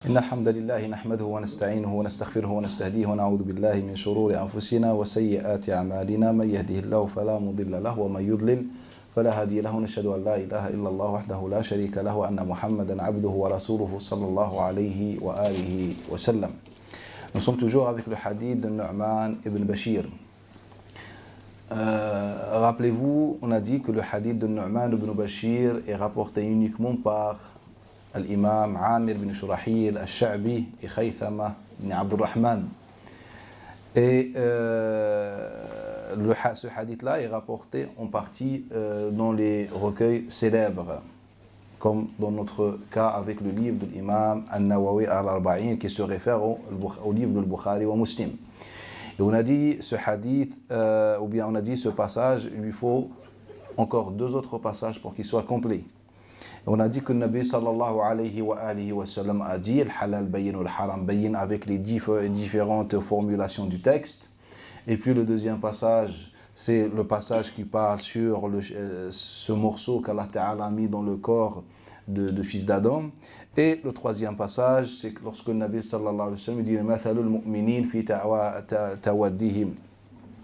إن الحمد لله نحمده ونستعينه ونستغفره ونستهديه ونعوذ بالله من شرور أنفسنا وسيئات أعمالنا من يهده الله فلا مضل له ومن يضلل فلا هادي له ونشهد أن لا إله إلا الله وحده لا شريك له وأن محمدا عبده ورسوله صلى الله عليه وآله وسلم. Nous sommes toujours avec le hadith de Nu'man ibn Bashir. Rappelez-vous, on a dit que le hadith de Nu'man ibn Bashir est rapporté uniquement par l'imam Amir ibn Shurahil al-Sha'bi et Khaythama ibn Abdurrahman. Et ce hadith-là est rapporté en partie dans les recueils célèbres, comme dans notre cas avec le livre de l'imam An-Nawawi al-Arba'in qui se réfère au livre de Bukhari wa Muslim. Et on a dit ce hadith, ou bien on a dit ce passage, il lui faut encore deux autres passages pour qu'il soit complet. Et on a dit que le Nabi sallallahu alayhi wa sallam a dit le halal bayyin ou le haram bayyin avec les différentes formulations du texte. Et puis le deuxième passage, c'est le passage qui parle sur ce morceau qu'Allah Ta'ala a mis dans le corps de fils d'Adam. Et le troisième passage, c'est que lorsque le Nabi sallallahu alayhi wa sallam dit mathalul mu'minin fi tawaddihim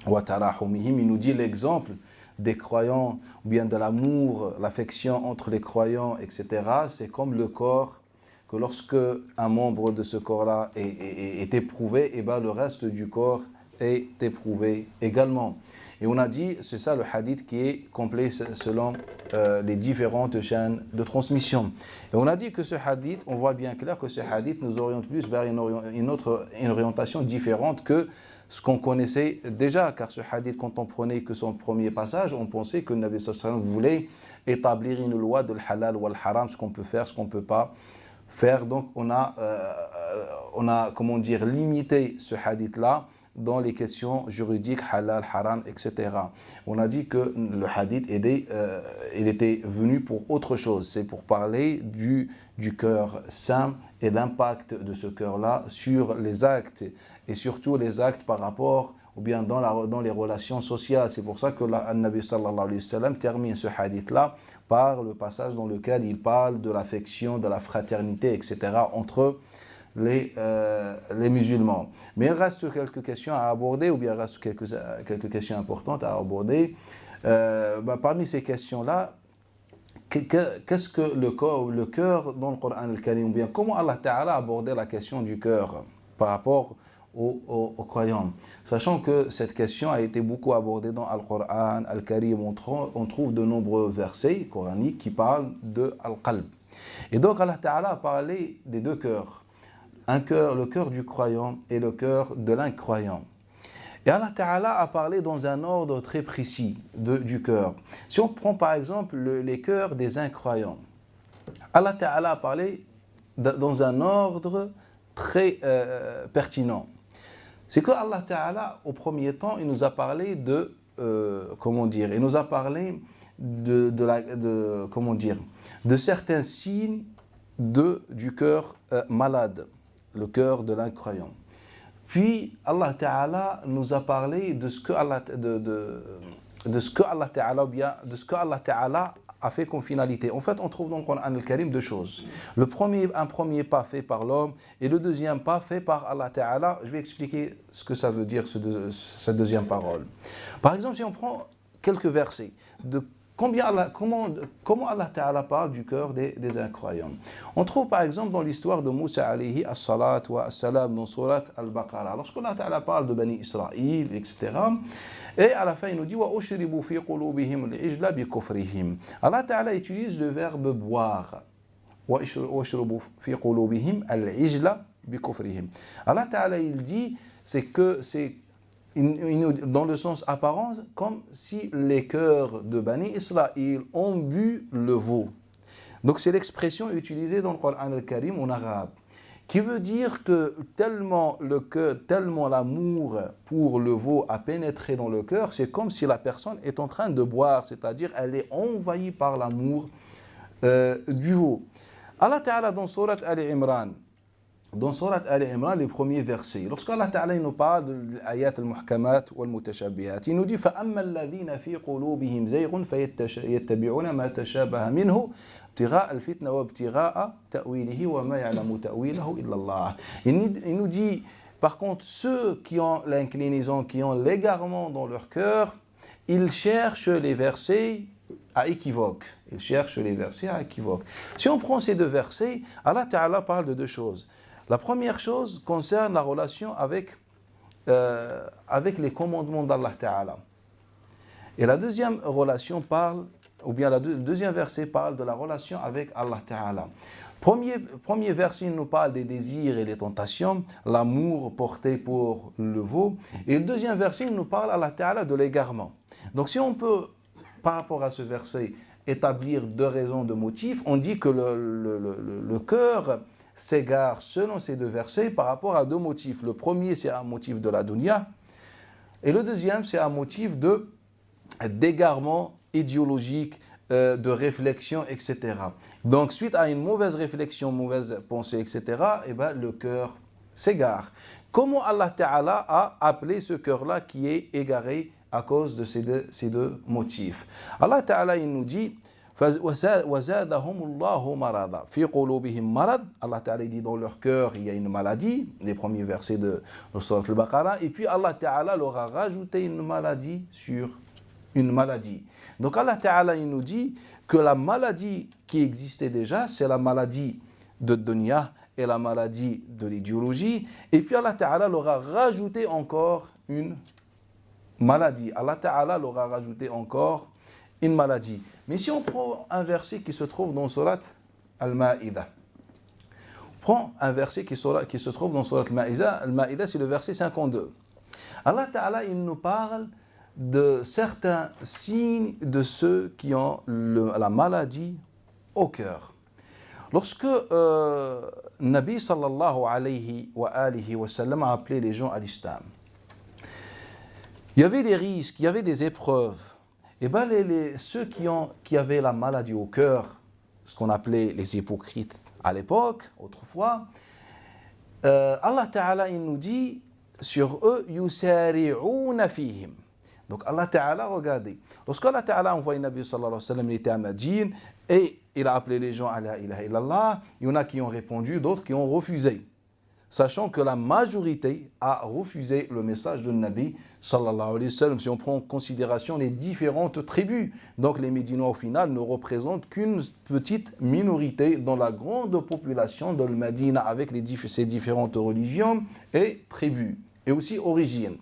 wa tarahumihim, il nous dit l'exemple des croyants, ou bien de l'amour, l'affection entre les croyants, etc. C'est comme le corps, que lorsque un membre de ce corps-là est éprouvé, et bien le reste du corps est éprouvé également. Et on a dit, c'est ça le hadith qui est complet selon les différentes chaînes de transmission. Et on a dit que ce hadith, on voit bien clair que ce hadith nous oriente plus vers une orientation différente que ce qu'on connaissait déjà, car ce hadith, quand on prenait que son premier passage, on pensait que le Nabi sallallahu alayhi wa sallam voulait établir une loi de halal ou al-haram, ce qu'on peut faire, ce qu'on ne peut pas faire. Donc on a comment dire, limité ce hadith-là dans les questions juridiques, halal, haram, etc. On a dit que le hadith il était venu pour autre chose, c'est pour parler du cœur saint et l'impact de ce cœur-là sur les actes, et surtout les actes par rapport, ou bien dans les relations sociales. C'est pour ça que le Nabi sallallahu alayhi wa sallam termine ce hadith-là par le passage dans lequel il parle de l'affection, de la fraternité, etc. entre les musulmans. Mais il reste quelques questions à aborder, ou bien il reste quelques questions importantes à aborder. Parmi ces questions-là, qu'est-ce que le cœur dans le Coran al-Karim, ou bien comment Allah Ta'ala a abordé la question du cœur par rapport aux croyants, sachant que cette question a été beaucoup abordée dans le Coran al-Karim. On trouve de nombreux versets coraniques qui parlent de al-qalb. Et donc Allah Ta'ala a parlé des deux cœurs, le cœur du croyant et le cœur de l'incroyant. Et Allah Ta'ala a parlé dans un ordre très précis du cœur. Si on prend par exemple les cœurs des incroyants, Allah Ta'ala a parlé dans un ordre très pertinent. C'est que Allah Ta'ala, au premier temps, il nous a parlé il nous a parlé de certains signes du cœur malade, le cœur de l'incroyant. Puis Allah Ta'ala nous a parlé de ce que Allah Ta'ala a fait comme finalité. En fait, on trouve dans le Coran al-Karim deux choses. Un premier pas fait par l'homme et le deuxième pas fait par Allah Ta'ala. Je vais expliquer ce que ça veut dire, cette deuxième parole. Par exemple, si on prend quelques versets de comment Allah Ta'ala parle du cœur des incroyants. On trouve par exemple dans l'histoire de Moussa alayhi as-salat wa as-salam dans surat al-Baqarah. Lorsqu'Allah Ta'ala parle de Bani Israël, etc. Et à la fin il nous dit wa ushribu fi qulubihim al-ijla bi kufrihim. Allah Ta'ala utilise le verbe boire. Wa ushribu fi qulubihim al-ijla bi kufrihim. Allah Ta'ala il dit c'est dans le sens apparent, comme si les cœurs de Bani Israël ont bu le veau. Donc c'est l'expression utilisée dans le Coran al-Karim en arabe, qui veut dire que tellement l'amour pour le veau a pénétré dans le cœur, c'est comme si la personne est en train de boire, c'est-à-dire elle est envahie par l'amour du veau. Allah Ta'ala dans Surat Al-Imran, dans Surat Al-Imran, les premiers versets, lorsqu'Allah Ta'ala nous parle de l'ayat al-muhkamat wal-mutashabihat, il nous dit فَأَمَّا الَّذِينَ فِي قُلُوبِهِمْ زَيْغٌ فَيَتَّبِعُونَ مَا تَشَابَهَ مِنْهُ ابْتِغَاءَ الْفِتْنَةِ وَابْتِغَاءَ تَأْوِيلِهِ وَمَا يَعْلَمُ تَأْوِيلَهُ إِلَّا اللَّهُ. Il nous dit, par contre, ceux qui ont l'inclinaison, qui ont l'égarement dans leur cœur, ils cherchent les versets à équivoque. Ils cherchent les versets à équivoque. Si on prend ces deux versets, Allah Ta'ala parle de deux choses. La première chose concerne la relation avec les commandements d'Allah Ta'ala. Et la deuxième relation parle, ou bien le deuxième verset parle de la relation avec Allah Ta'ala. Premier verset nous parle des désirs et des tentations, l'amour porté pour le veau. Et le deuxième verset nous parle, Allah Ta'ala, de l'égarement. Donc si on peut, par rapport à ce verset, établir deux raisons de motifs, on dit que le cœur s'égare selon ces deux versets par rapport à deux motifs. Le premier, c'est un motif de la dunya, et le deuxième, c'est un motif d'égarement idéologique, de réflexion, etc. Donc, suite à une mauvaise réflexion, mauvaise pensée, etc., le cœur s'égare. Comment Allah Ta'ala a appelé ce cœur-là qui est égaré à cause de ces deux motifs? Allah Ta'ala, il nous dit وَزَادَهُمُ اللَّهُ مَرَضًا فِي قُلُوبِهِمْ مَرَضٌ. Allah Ta'ala dit dans leur cœur il y a une maladie, les premiers versets de Surat Al-Baqarah, et puis Allah Ta'ala leur a rajouté une maladie sur une maladie. Donc Allah Ta'ala il nous dit que la maladie qui existait déjà, c'est la maladie de dunya et la maladie de l'idéologie, et puis Allah Ta'ala leur a rajouté encore une maladie. Allah Ta'ala leur a rajouté encore une maladie. Mais si on prend un verset qui se trouve dans Surat Al-Ma'idah, prend un verset qui se trouve dans Surat Al-Ma'idah, c'est le verset 52. Allah Ta'ala, il nous parle de certains signes de ceux qui ont la maladie au cœur. Lorsque Nabi sallallahu alayhi wa sallam a appelé les gens à l'islam, il y avait des risques, il y avait des épreuves. Et bien, ceux qui avaient la maladie au cœur, ce qu'on appelait les hypocrites à l'époque, autrefois, Allah Ta'ala, il nous dit sur eux, yusari'una fihim. Donc Allah Ta'ala, regardez, lorsqu'Allah Ta'ala a envoyé Nabi sallallahu alayhi wa sallam, il était à Médine et il a appelé les gens à la ilaha illallah, il y en a qui ont répondu, d'autres qui ont refusé. Sachant que la majorité a refusé le message de Nabi sallallahu alayhi wa sallam. Si on prend en considération les différentes tribus, donc les Médinois au final ne représentent qu'une petite minorité dans la grande population de Médine avec ces différentes religions et tribus, et aussi origines.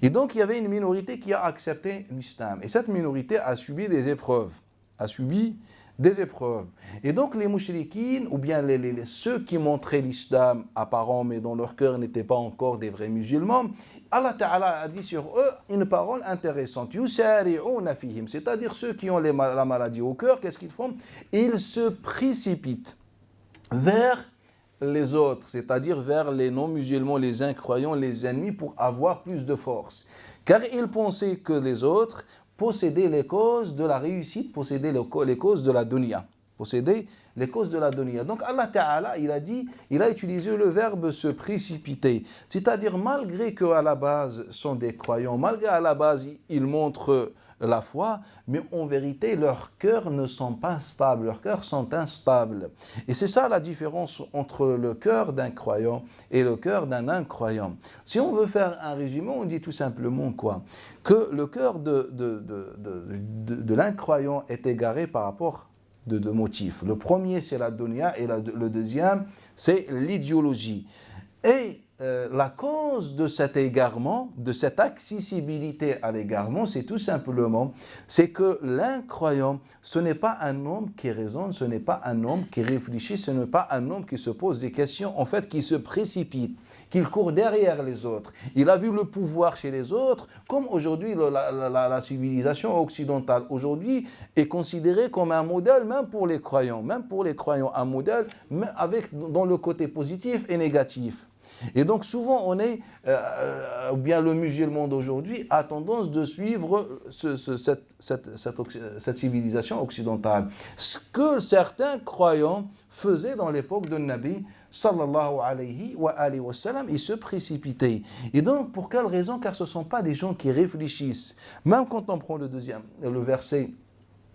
Et donc il y avait une minorité qui a accepté l'islam. Et cette minorité a subi des épreuves, Et donc les mouchriquines, ou bien ceux qui montraient l'islam apparent, mais dont leur cœur n'était pas encore des vrais musulmans, Allah Ta'ala a dit sur eux une parole intéressante. Yusari'una fihim, c'est-à-dire ceux qui ont la maladie au cœur, qu'est-ce qu'ils font? Ils se précipitent vers les autres, c'est-à-dire vers les non-musulmans, les incroyants, les ennemis, pour avoir plus de force. Car ils pensaient que les autres posséder les causes de la réussite, posséder les causes de la dunya. Posséder les causes de la dunya. Donc Allah Ta'ala, il a utilisé le verbe se précipiter. C'est-à-dire malgré qu'à la base sont des croyants, malgré à la base ils montrent la foi, mais en vérité leurs cœurs ne sont pas stables, leurs cœurs sont instables. Et c'est ça la différence entre le cœur d'un croyant et le cœur d'un incroyant. Si on veut faire un résumé, on dit tout simplement quoi? Que le cœur de l'incroyant est égaré par rapport de deux motifs. Le premier c'est la dunya et le deuxième c'est l'idéologie. Et la cause de cet égarement, de cette accessibilité à l'égarement, c'est tout simplement, c'est que l'incroyant, ce n'est pas un homme qui raisonne, ce n'est pas un homme qui réfléchit, ce n'est pas un homme qui se pose des questions, en fait, qui se précipite, qui court derrière les autres. Il a vu le pouvoir chez les autres, comme aujourd'hui la civilisation occidentale aujourd'hui est considérée comme un modèle, même pour les croyants, un modèle dans le côté positif et négatif. Et donc souvent ou bien le musulman d'aujourd'hui a tendance de suivre cette civilisation occidentale. Ce que certains croyants faisaient dans l'époque de Nabi sallallahu alayhi wa sallam, il se précipitait. Et donc, pour quelle raison? Car ce ne sont pas des gens qui réfléchissent. Même quand on prend le verset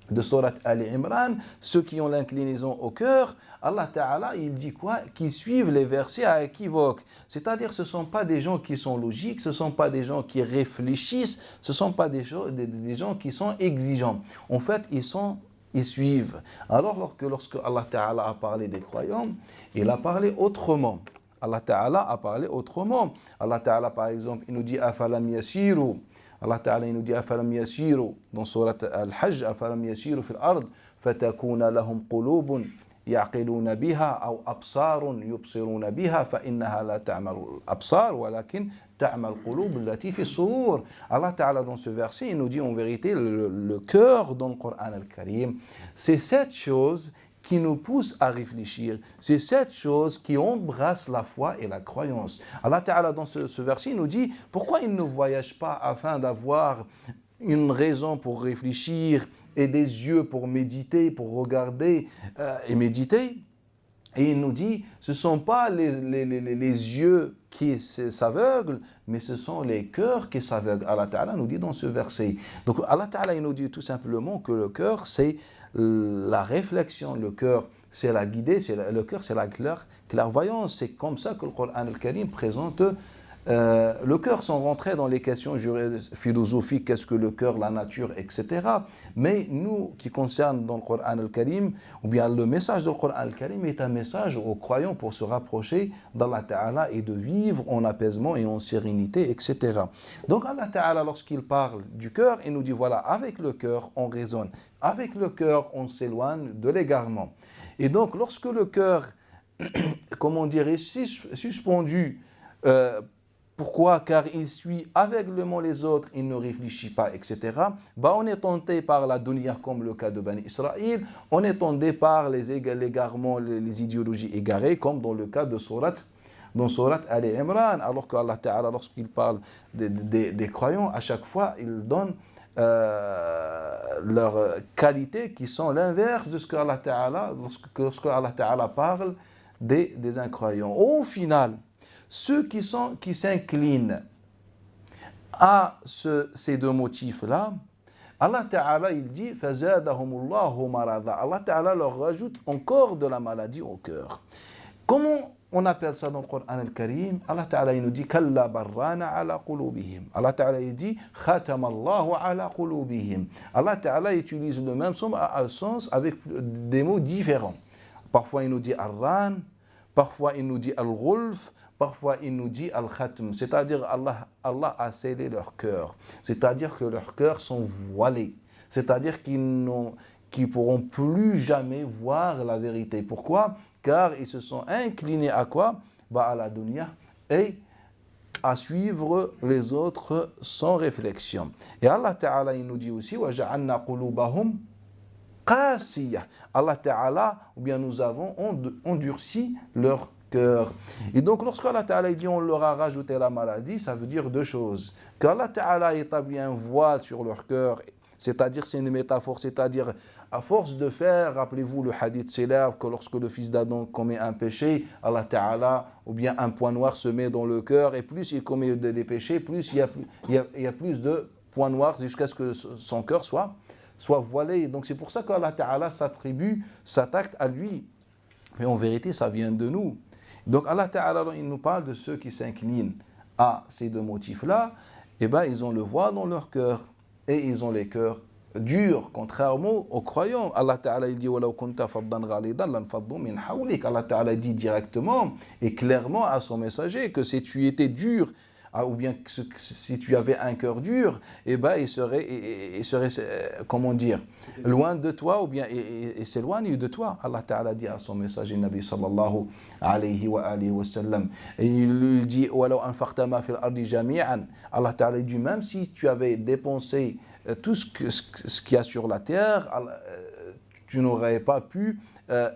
de Surat Al-Imran, ceux qui ont l'inclinaison au cœur, Allah Ta'ala, il dit quoi? Qui suivent les versets à équivoque. C'est-à-dire, ce ne sont pas des gens qui sont logiques, ce ne sont pas des gens qui réfléchissent, ce ne sont pas des gens qui sont exigeants. En fait, ils suivent. Alors, lorsque Allah Ta'ala a parlé des croyants, il a parlé autrement. Allah Ta'ala a parlé autrement. Allah Ta'ala, par exemple, il nous dit « Afalam yasiru » Allah Ta'ala nous dit أفلم يسيروا dans surat Al-Hajj أفلم يسيروا في الأرض فتكون لهم قلوب يعقلون بها أو أبصار يبصرون بها فإنها لا تعمل الأبصار ولكن تعمل القلوب التي في الصدور. Allah Ta'ala dans ce verset il nous dit en vérité le cœur dans le Coran Al-Karim, c'est cette chose qui nous pousse à réfléchir. C'est cette chose qui embrasse la foi et la croyance. Allah Ta'ala dans ce verset nous dit pourquoi il ne voyage pas afin d'avoir une raison pour réfléchir et des yeux pour méditer, pour regarder et méditer. Et il nous dit ce ne sont pas les yeux qui s'aveuglent, mais ce sont les cœurs qui s'aveuglent. Allah Ta'ala nous dit dans ce verset. Donc Allah Ta'ala il nous dit tout simplement que le cœur c'est la réflexion, le cœur, c'est la guidée, le cœur, c'est la clairvoyance. C'est comme ça que le Coran Al-Karim présente le cœur, sans rentrer dans les questions philosophiques, qu'est-ce que le cœur, la nature, etc. Mais nous, qui concerne dans le Coran Al-Karim, ou bien le message du Coran Al-Karim est un message aux croyants pour se rapprocher d'Allah Ta'ala et de vivre en apaisement et en sérénité, etc. Donc Allah Ta'ala, lorsqu'il parle du cœur, il nous dit, voilà, avec le cœur, on raisonne. Avec le cœur, on s'éloigne de l'égarement. Et donc, lorsque le cœur, comment dire, est suspendu, pourquoi? Car il suit aveuglément les autres, il ne réfléchit pas, etc. On est tenté par la dunya, comme le cas de Bani Israël. On est tenté par les égarements, les idéologies égarées, comme dans le cas de Surat Al-Imran. Alors qu'Allah Ta'ala, lorsqu'il parle des croyants, à chaque fois, il donne leurs qualités qui sont l'inverse de ce qu'Allah Ta'ala, lorsque Allah Ta'ala parle des incroyants. Au final, ceux qui s'inclinent à ces deux motifs-là, Allah Ta'ala, il dit « فَزَادَهُمُ marada » Allah Ta'ala leur rajoute encore de la maladie au cœur. Comment on appelle ça dans le Coran Al-Karim? Allah Ta'ala, il nous dit « كَلَّا بَرَّانَ عَلَى قُلُوبِهِمْ » Allah Ta'ala, il dit « خَتَمَ اللَّهُ عَلَى قُلُوبِهِمْ » Allah Ta'ala utilise le même sens avec des mots différents. Parfois, il nous dit « Ar-Ran », parfois, il nous dit « Al-Ghulf », parfois, il nous dit Al-Khatm, c'est-à-dire Allah a scellé leur cœur, c'est-à-dire que leurs cœurs sont voilés, c'est-à-dire qu'ils ne pourront plus jamais voir la vérité. Pourquoi? Car ils se sont inclinés à quoi? À la dunya et à suivre les autres sans réflexion. Et Allah Ta'ala, il nous dit aussi وَجَعَلْنَا قُلُوبَهُمْ قَاسِيَةً. Allah Ta'ala, ou bien nous avons endurci leur cœur. Et donc, lorsque Allah Ta'ala dit on leur a rajouté la maladie, ça veut dire deux choses. Qu'Allah Ta'ala établit un voile sur leur cœur, c'est-à-dire c'est une métaphore, c'est-à-dire à force de faire, rappelez-vous le hadith célèbre que lorsque le fils d'Adam commet un péché, Allah Ta'ala, ou bien un point noir se met dans le cœur, et plus il commet des péchés, plus il y a plus de points noirs jusqu'à ce que son cœur soit voilé. Donc c'est pour ça qu'Allah Ta'ala s'attaque à lui. Mais en vérité, ça vient de nous. Donc Allah Ta'ala, il nous parle de ceux qui s'inclinent à ces deux motifs-là, et ils ont le voile dans leur cœur, et ils ont les cœurs durs, contrairement aux croyants. Allah Ta'ala, il dit وَلَوْ كُنْتَ فَضًّا غَلِيظًا لَانْفَضُّوا مِنْ حَوْلِكَ. Allah Ta'ala dit directement et clairement à son messager que si tu étais dur, ou bien si tu avais un cœur dur, il serait comment dire, loin de toi, ou bien il s'éloigne de toi. Allah Ta'ala dit à son messager Nabi sallallahu alayhi wa sallam, et il lui dit وَلَوْ أَنْفَقْتَ مَا فِي الْأَرْضِ جَمِيعًا. Allah Ta'ala dit même si tu avais dépensé tout ce qu'il y a sur la terre, tu n'aurais pas pu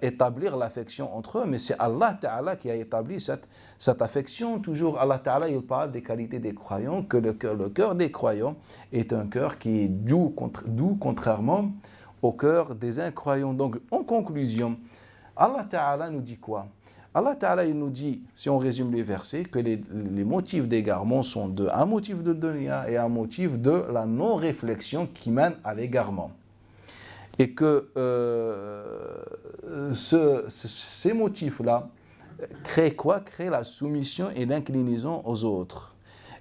établir l'affection entre eux, mais c'est Allah Ta'ala qui a établi cette affection. Toujours Allah Ta'ala, il parle des qualités des croyants, que le cœur des croyants est un cœur qui est doux, contrairement au cœur des incroyants. Donc en conclusion, Allah Ta'ala nous dit quoi? Allah Ta'ala, il nous dit, si on résume les versets, que les motifs d'égarement sont deux. Un motif de dunya et un motif de la non-réflexion qui mène à l'égarement. Et que ces motifs-là créent quoi? Créent la soumission et l'inclinaison aux autres.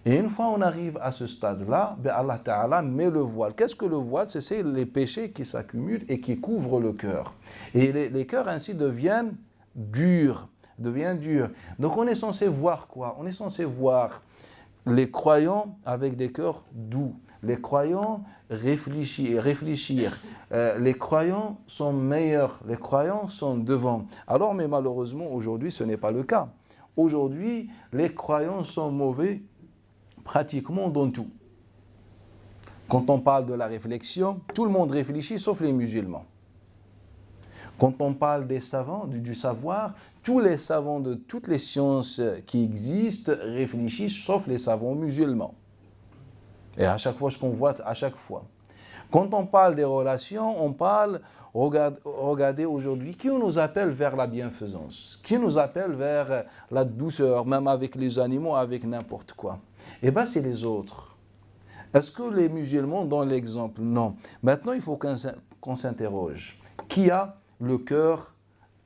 Et une fois on arrive à ce stade-là, ben Allah Ta'ala met le voile. Qu'est-ce que le voile? C'est les péchés qui s'accumulent et qui couvrent le cœur. Et les cœurs ainsi deviennent durs. Donc on est censé voir quoi? On est censé voir les croyants avec des cœurs doux. Les croyants réfléchir. Les croyants sont meilleurs. Les croyants sont devant. Alors, mais malheureusement, aujourd'hui, ce n'est pas le cas. Aujourd'hui, les croyants sont mauvais pratiquement dans tout. Quand on parle de la réflexion, tout le monde réfléchit sauf les musulmans. Quand on parle des savants, du savoir, tous les savants de toutes les sciences qui existent réfléchissent sauf les savants musulmans. Et à chaque fois, ce qu'on voit, à chaque fois. Quand on parle des relations, on parle, regardez aujourd'hui, qui nous appelle vers la bienfaisance, qui nous appelle vers la douceur, même avec les animaux, avec n'importe quoi. Eh bien, c'est les autres. Est-ce que les musulmans donnent l'exemple? Non. Maintenant, il faut qu'on s'interroge. Qui a le cœur,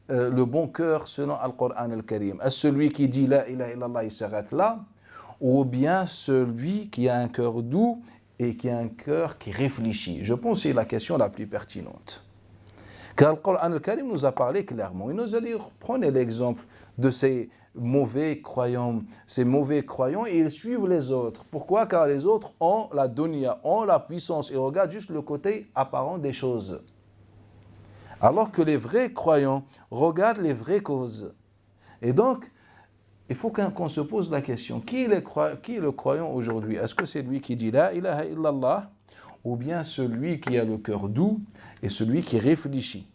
le bon cœur selon Al-Qur'an al-Karim? Est-ce celui qui dit La ilaha illallah, il s'arrête là? Ou bien celui qui a un cœur doux et qui a un cœur qui réfléchit? Je pense que c'est la question la plus pertinente. Car le Coran al-Karim nous a parlé clairement. Il nous a dit, prenez l'exemple de ces mauvais croyants. Ces mauvais croyants, et ils suivent les autres. Pourquoi? Car les autres ont la dunya, ont la puissance. Ils regardent juste le côté apparent des choses. Alors que les vrais croyants regardent les vraies causes. Et donc, il faut qu'on se pose la question, qui est le croyant aujourd'hui? Est-ce que c'est lui qui dit La ilaha illallah, ou bien celui qui a le cœur doux et celui qui réfléchit?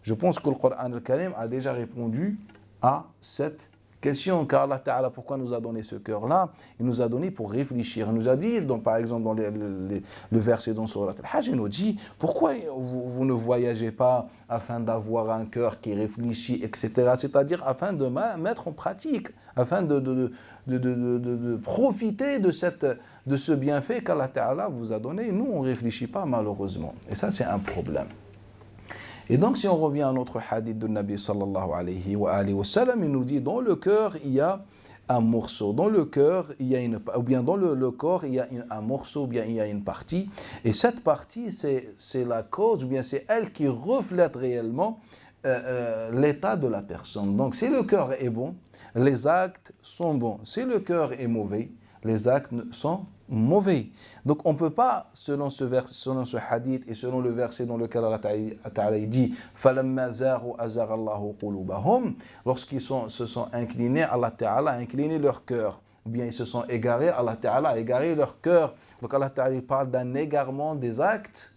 Je pense que le Coran al-Karim a déjà répondu à cette question, car Allah Ta'ala, pourquoi nous a donné ce cœur-là? Il nous a donné pour réfléchir. Il nous a dit, par exemple, dans le verset dans Surat al-Hajj, il nous dit, pourquoi vous ne voyagez pas afin d'avoir un cœur qui réfléchit, etc. C'est-à-dire afin de mettre en pratique, afin de profiter de ce bienfait qu'Allah Ta'ala vous a donné. Nous, on ne réfléchit pas malheureusement. Et ça, c'est un problème. Et donc, si on revient à notre hadith de Nabi sallallahu alayhi wa sallam, il nous dit, dans le cœur, il y a un morceau. Dans le cœur, il y a ou bien dans le corps, il y a un morceau, ou bien il y a une partie. Et cette partie, c'est la cause, ou bien c'est elle qui reflète réellement l'état de la personne. Donc, si le cœur est bon, les actes sont bons. Si le cœur est mauvais, les actes sont mauvais. Donc on ne peut pas, selon ce hadith et selon le verset dans lequel Allah Ta'ala dit فَلَمَّا زَاغُوا أَزَاغَ اللَّهُ قُلُوبَهُم, lorsqu'ils se sont inclinés, Allah Ta'ala a incliné leur cœur. Ou bien ils se sont égarés, Allah Ta'ala a égaré leur cœur. Donc Allah Ta'ala parle d'un égarement des actes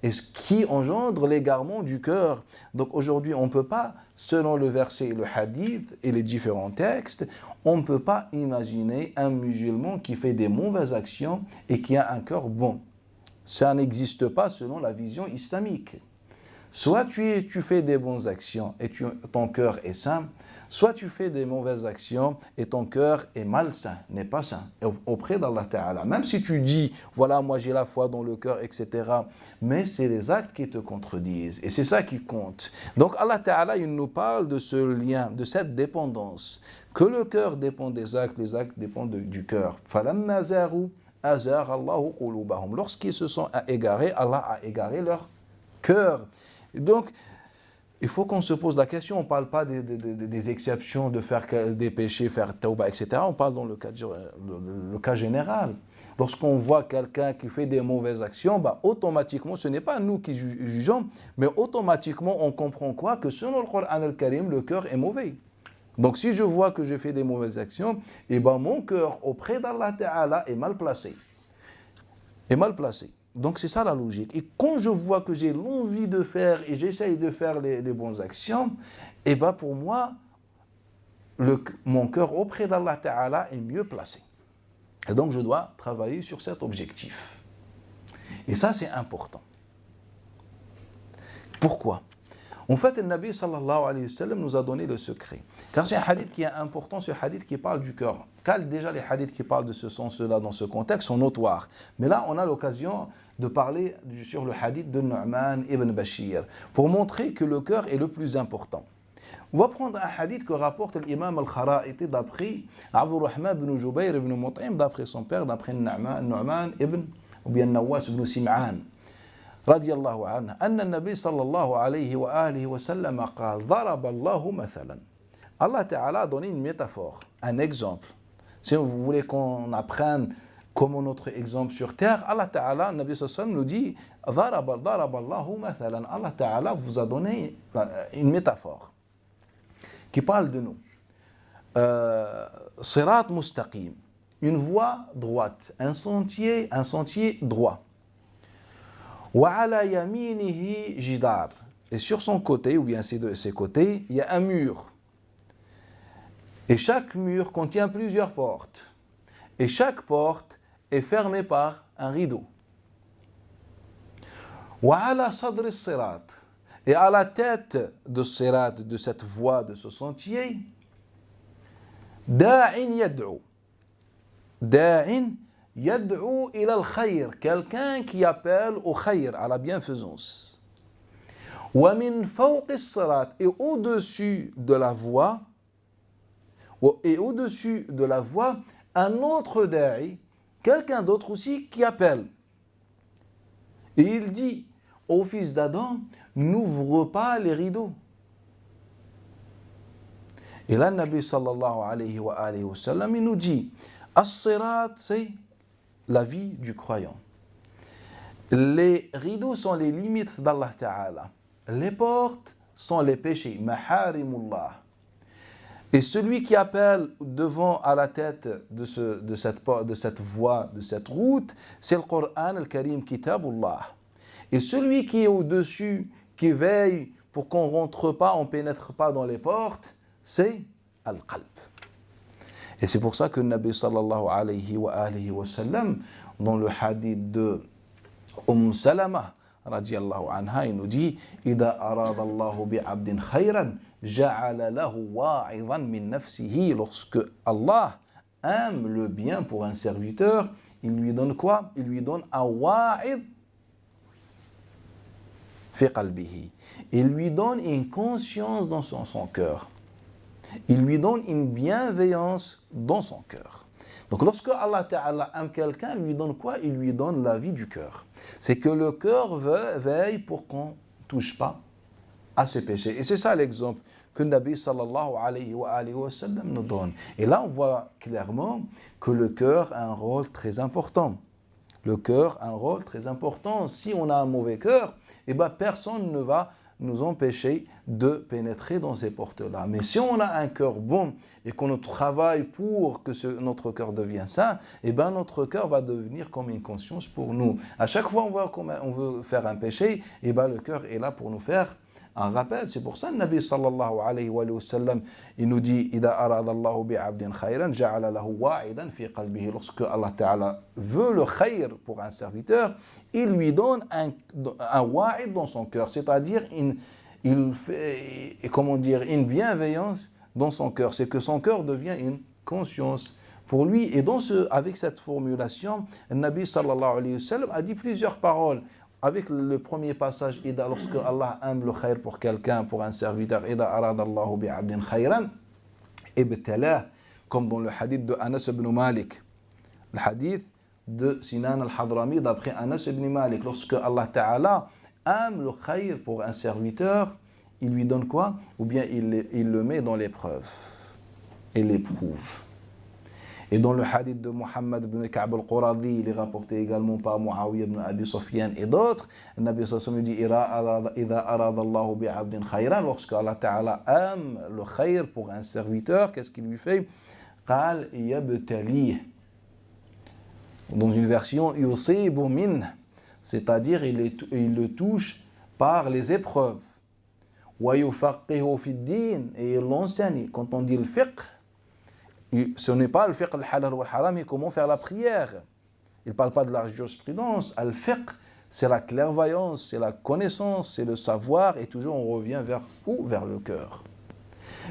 et ce qui engendre l'égarement du cœur. Donc aujourd'hui, on ne peut pas, selon le verset, le hadith et les différents textes, on ne peut pas imaginer un musulman qui fait des mauvaises actions et qui a un cœur bon. Ça n'existe pas selon la vision islamique. Soit tu fais des bonnes actions et ton cœur est sain, soit tu fais des mauvaises actions et ton cœur est malsain, n'est pas sain, auprès d'Allah Ta'ala. Même si tu dis, voilà, moi j'ai la foi dans le cœur, etc. Mais c'est les actes qui te contredisent. Et c'est ça qui compte. Donc Allah Ta'ala, il nous parle de ce lien, de cette dépendance. Que le cœur dépend des actes, les actes dépendent du cœur. فَلَمَّا زَاغُوا أَزَاغَ اللَّهُ قُلُوبَهُم. Lorsqu'ils se sont égarés, Allah a égaré leur cœur. Donc, il faut qu'on se pose la question, on ne parle pas des exceptions de faire des péchés, faire tauba, etc. On parle dans le cas général. Lorsqu'on voit quelqu'un qui fait des mauvaises actions, bah, automatiquement, ce n'est pas nous qui jugeons, mais automatiquement, on comprend quoi? Que selon le Coran al-Karim, le cœur est mauvais. Donc si je vois que je fais des mauvaises actions, eh ben, mon cœur auprès d'Allah Ta'ala est mal placé. Donc c'est ça la logique. Et quand je vois que j'ai l'envie de faire et j'essaye de faire les bonnes actions, et bien pour moi, mon cœur auprès d'Allah Ta'ala est mieux placé. Et donc je dois travailler sur cet objectif. Et ça c'est important. Pourquoi? En fait, le Nabi sallallahu alayhi wa sallam nous a donné le secret. Car c'est un hadith qui est important, ce hadith qui parle du cœur. Car déjà les hadiths qui parlent de ce sens-là dans ce contexte sont notoires. Mais là, on a l'occasion de parler sur le hadith de Nu'man ibn Bashir pour montrer que le cœur est le plus important. On va prendre un hadith que rapporte l'imam al-Kharaiti d'après Abdurrahman ibn Jubayr ibn Mut'im, d'après son père, d'après Nu'man ibn ou bien Nawas ibn Sim'an. رضي الله عنه أن النبي صلى الله عليه وآله وسلم قال ضرب الله مثلا. Allah Ta'ala a donné une métaphore, un exemple. Si vous voulez qu'on apprenne comment notre exemple sur terre, Allah Ta'ala, Nabi sallallahu nous dit ضرب الله مثلا. Allah Ta'ala vous a donné une métaphore qui parle de nous. Sirat mustaqim, une voie droite, un sentier droit. وعلى يمينه جدار. Et sur son côté, ou bien ses côtés, il y a un mur. Et chaque mur contient plusieurs portes. Et chaque porte est fermée par un rideau. وعلى صدر الصراط. Et à la tête de Sirat, de cette voie, de ce sentier, داع يدعو. داع يدعو إلى الخير, quelqu'un qui appelle au khayr, à la bienfaisance. ومن فوق الصراط, et au-dessus de la voie, un autre da'i, quelqu'un d'autre aussi qui appelle. Et il dit au fils d'Adam, n'ouvre pas les rideaux. Et là, le Nabi sallallahu alayhi wa sallam, il nous dit, as-sirat, c'est la vie du croyant. Les rideaux sont les limites d'Allah Ta'ala. Les portes sont les péchés, maharimullah. Et celui qui appelle devant à la tête de cette voie, de cette route, c'est le Coran al-Karim, Kitabullah. Et celui qui est au-dessus, qui veille pour qu'on ne rentre pas, on ne pénètre pas dans les portes, c'est Al-Qalb. Et c'est pour ça que le Nabi sallallahu alayhi wa sallam, dans le hadith de Salama, radiallahu anha, il nous dit إِذَا أَرَادَ اللَّهُ بِعَبْدٍ خَيْرًا جَعَلَ لَهُ وَاعِظًا مِنْ نَفْسِهِ. Lorsque Allah aime le bien pour un serviteur, il lui donne quoi? Il lui donne un wa'id fi qalbihi. Il lui donne une conscience dans son cœur. Il lui donne une bienveillance dans son cœur. Donc lorsque Allah Ta'ala aime quelqu'un, il lui donne quoi? Il lui donne la vie du cœur. C'est que le cœur veille pour qu'on ne touche pas à ses péchés. Et c'est ça l'exemple que le Nabi sallallahu alayhi wa sallam nous donne. Et là, on voit clairement que le cœur a un rôle très important. Le cœur a un rôle très important. Si on a un mauvais cœur, eh ben, personne ne va nous empêcher de pénétrer dans ces portes-là. Mais si on a un cœur bon et qu'on travaille pour que notre cœur devienne sain, eh ben notre cœur va devenir comme une conscience pour nous. À chaque fois on veut faire un péché, eh ben le cœur est là pour nous faire un rappel. C'est pour ça que le Nabi sallallahu alayhi wa sallam, il nous dit إِذَا أَرَادَ اللَّهُ بِعَبْدٍ خَيْرًا جَعَلَ لَهُ وَاعِدًا فِي قَلْبِهِ. Lorsque Allah Ta'ala veut le khayr pour un serviteur, il lui donne un wa'id dans son cœur, c'est-à-dire une bienveillance dans son cœur. C'est que son cœur devient une conscience pour lui. Et avec cette formulation, le Nabi sallallahu alayhi wa sallam a dit plusieurs paroles. Avec le premier passage, lorsque Allah aime le khayr pour quelqu'un, pour un serviteur, إِذَا أَرَادَ اللَّهُ بِعَبْدٍ خَيْرًا ibtalah, comme dans le hadith de Anas ibn Malik. Le hadith de Sinan al-Hadrami d'après Anas ibn Malik. Lorsque Allah Ta'ala aime le khayr pour un serviteur, il lui donne quoi? Ou bien il le met dans l'épreuve et l'éprouve. Et dans le hadith de Muhammad ibn Ka'b al-Quradi, il est rapporté également par Muawiyah ibn Abi Sufyan et d'autres, le Nabi sallallahu alayhi wa sallam dit إِذَا أَرَادَ اللَّهُ بِعَبْدٍ خَيْرًا. Lorsque Allah Ta'ala aime le khayr pour un serviteur, qu'est-ce qu'il lui fait? قَالْ يَبْتَلِيهِ. Dans une version يُصِيبُ مِنْهِ, c'est-à-dire il le touche par les épreuves. وَيُفَقِّهُ فِي الدِّينِ, et il l'enseigne. Quand on dit le fiqh, ce n'est pas le fiqh al-halal ou al-haram, mais comment faire la prière. Il ne parle pas de la jurisprudence. Al-fiqh, c'est la clairvoyance, c'est la connaissance, c'est le savoir, et toujours on revient vers où? Vers le cœur.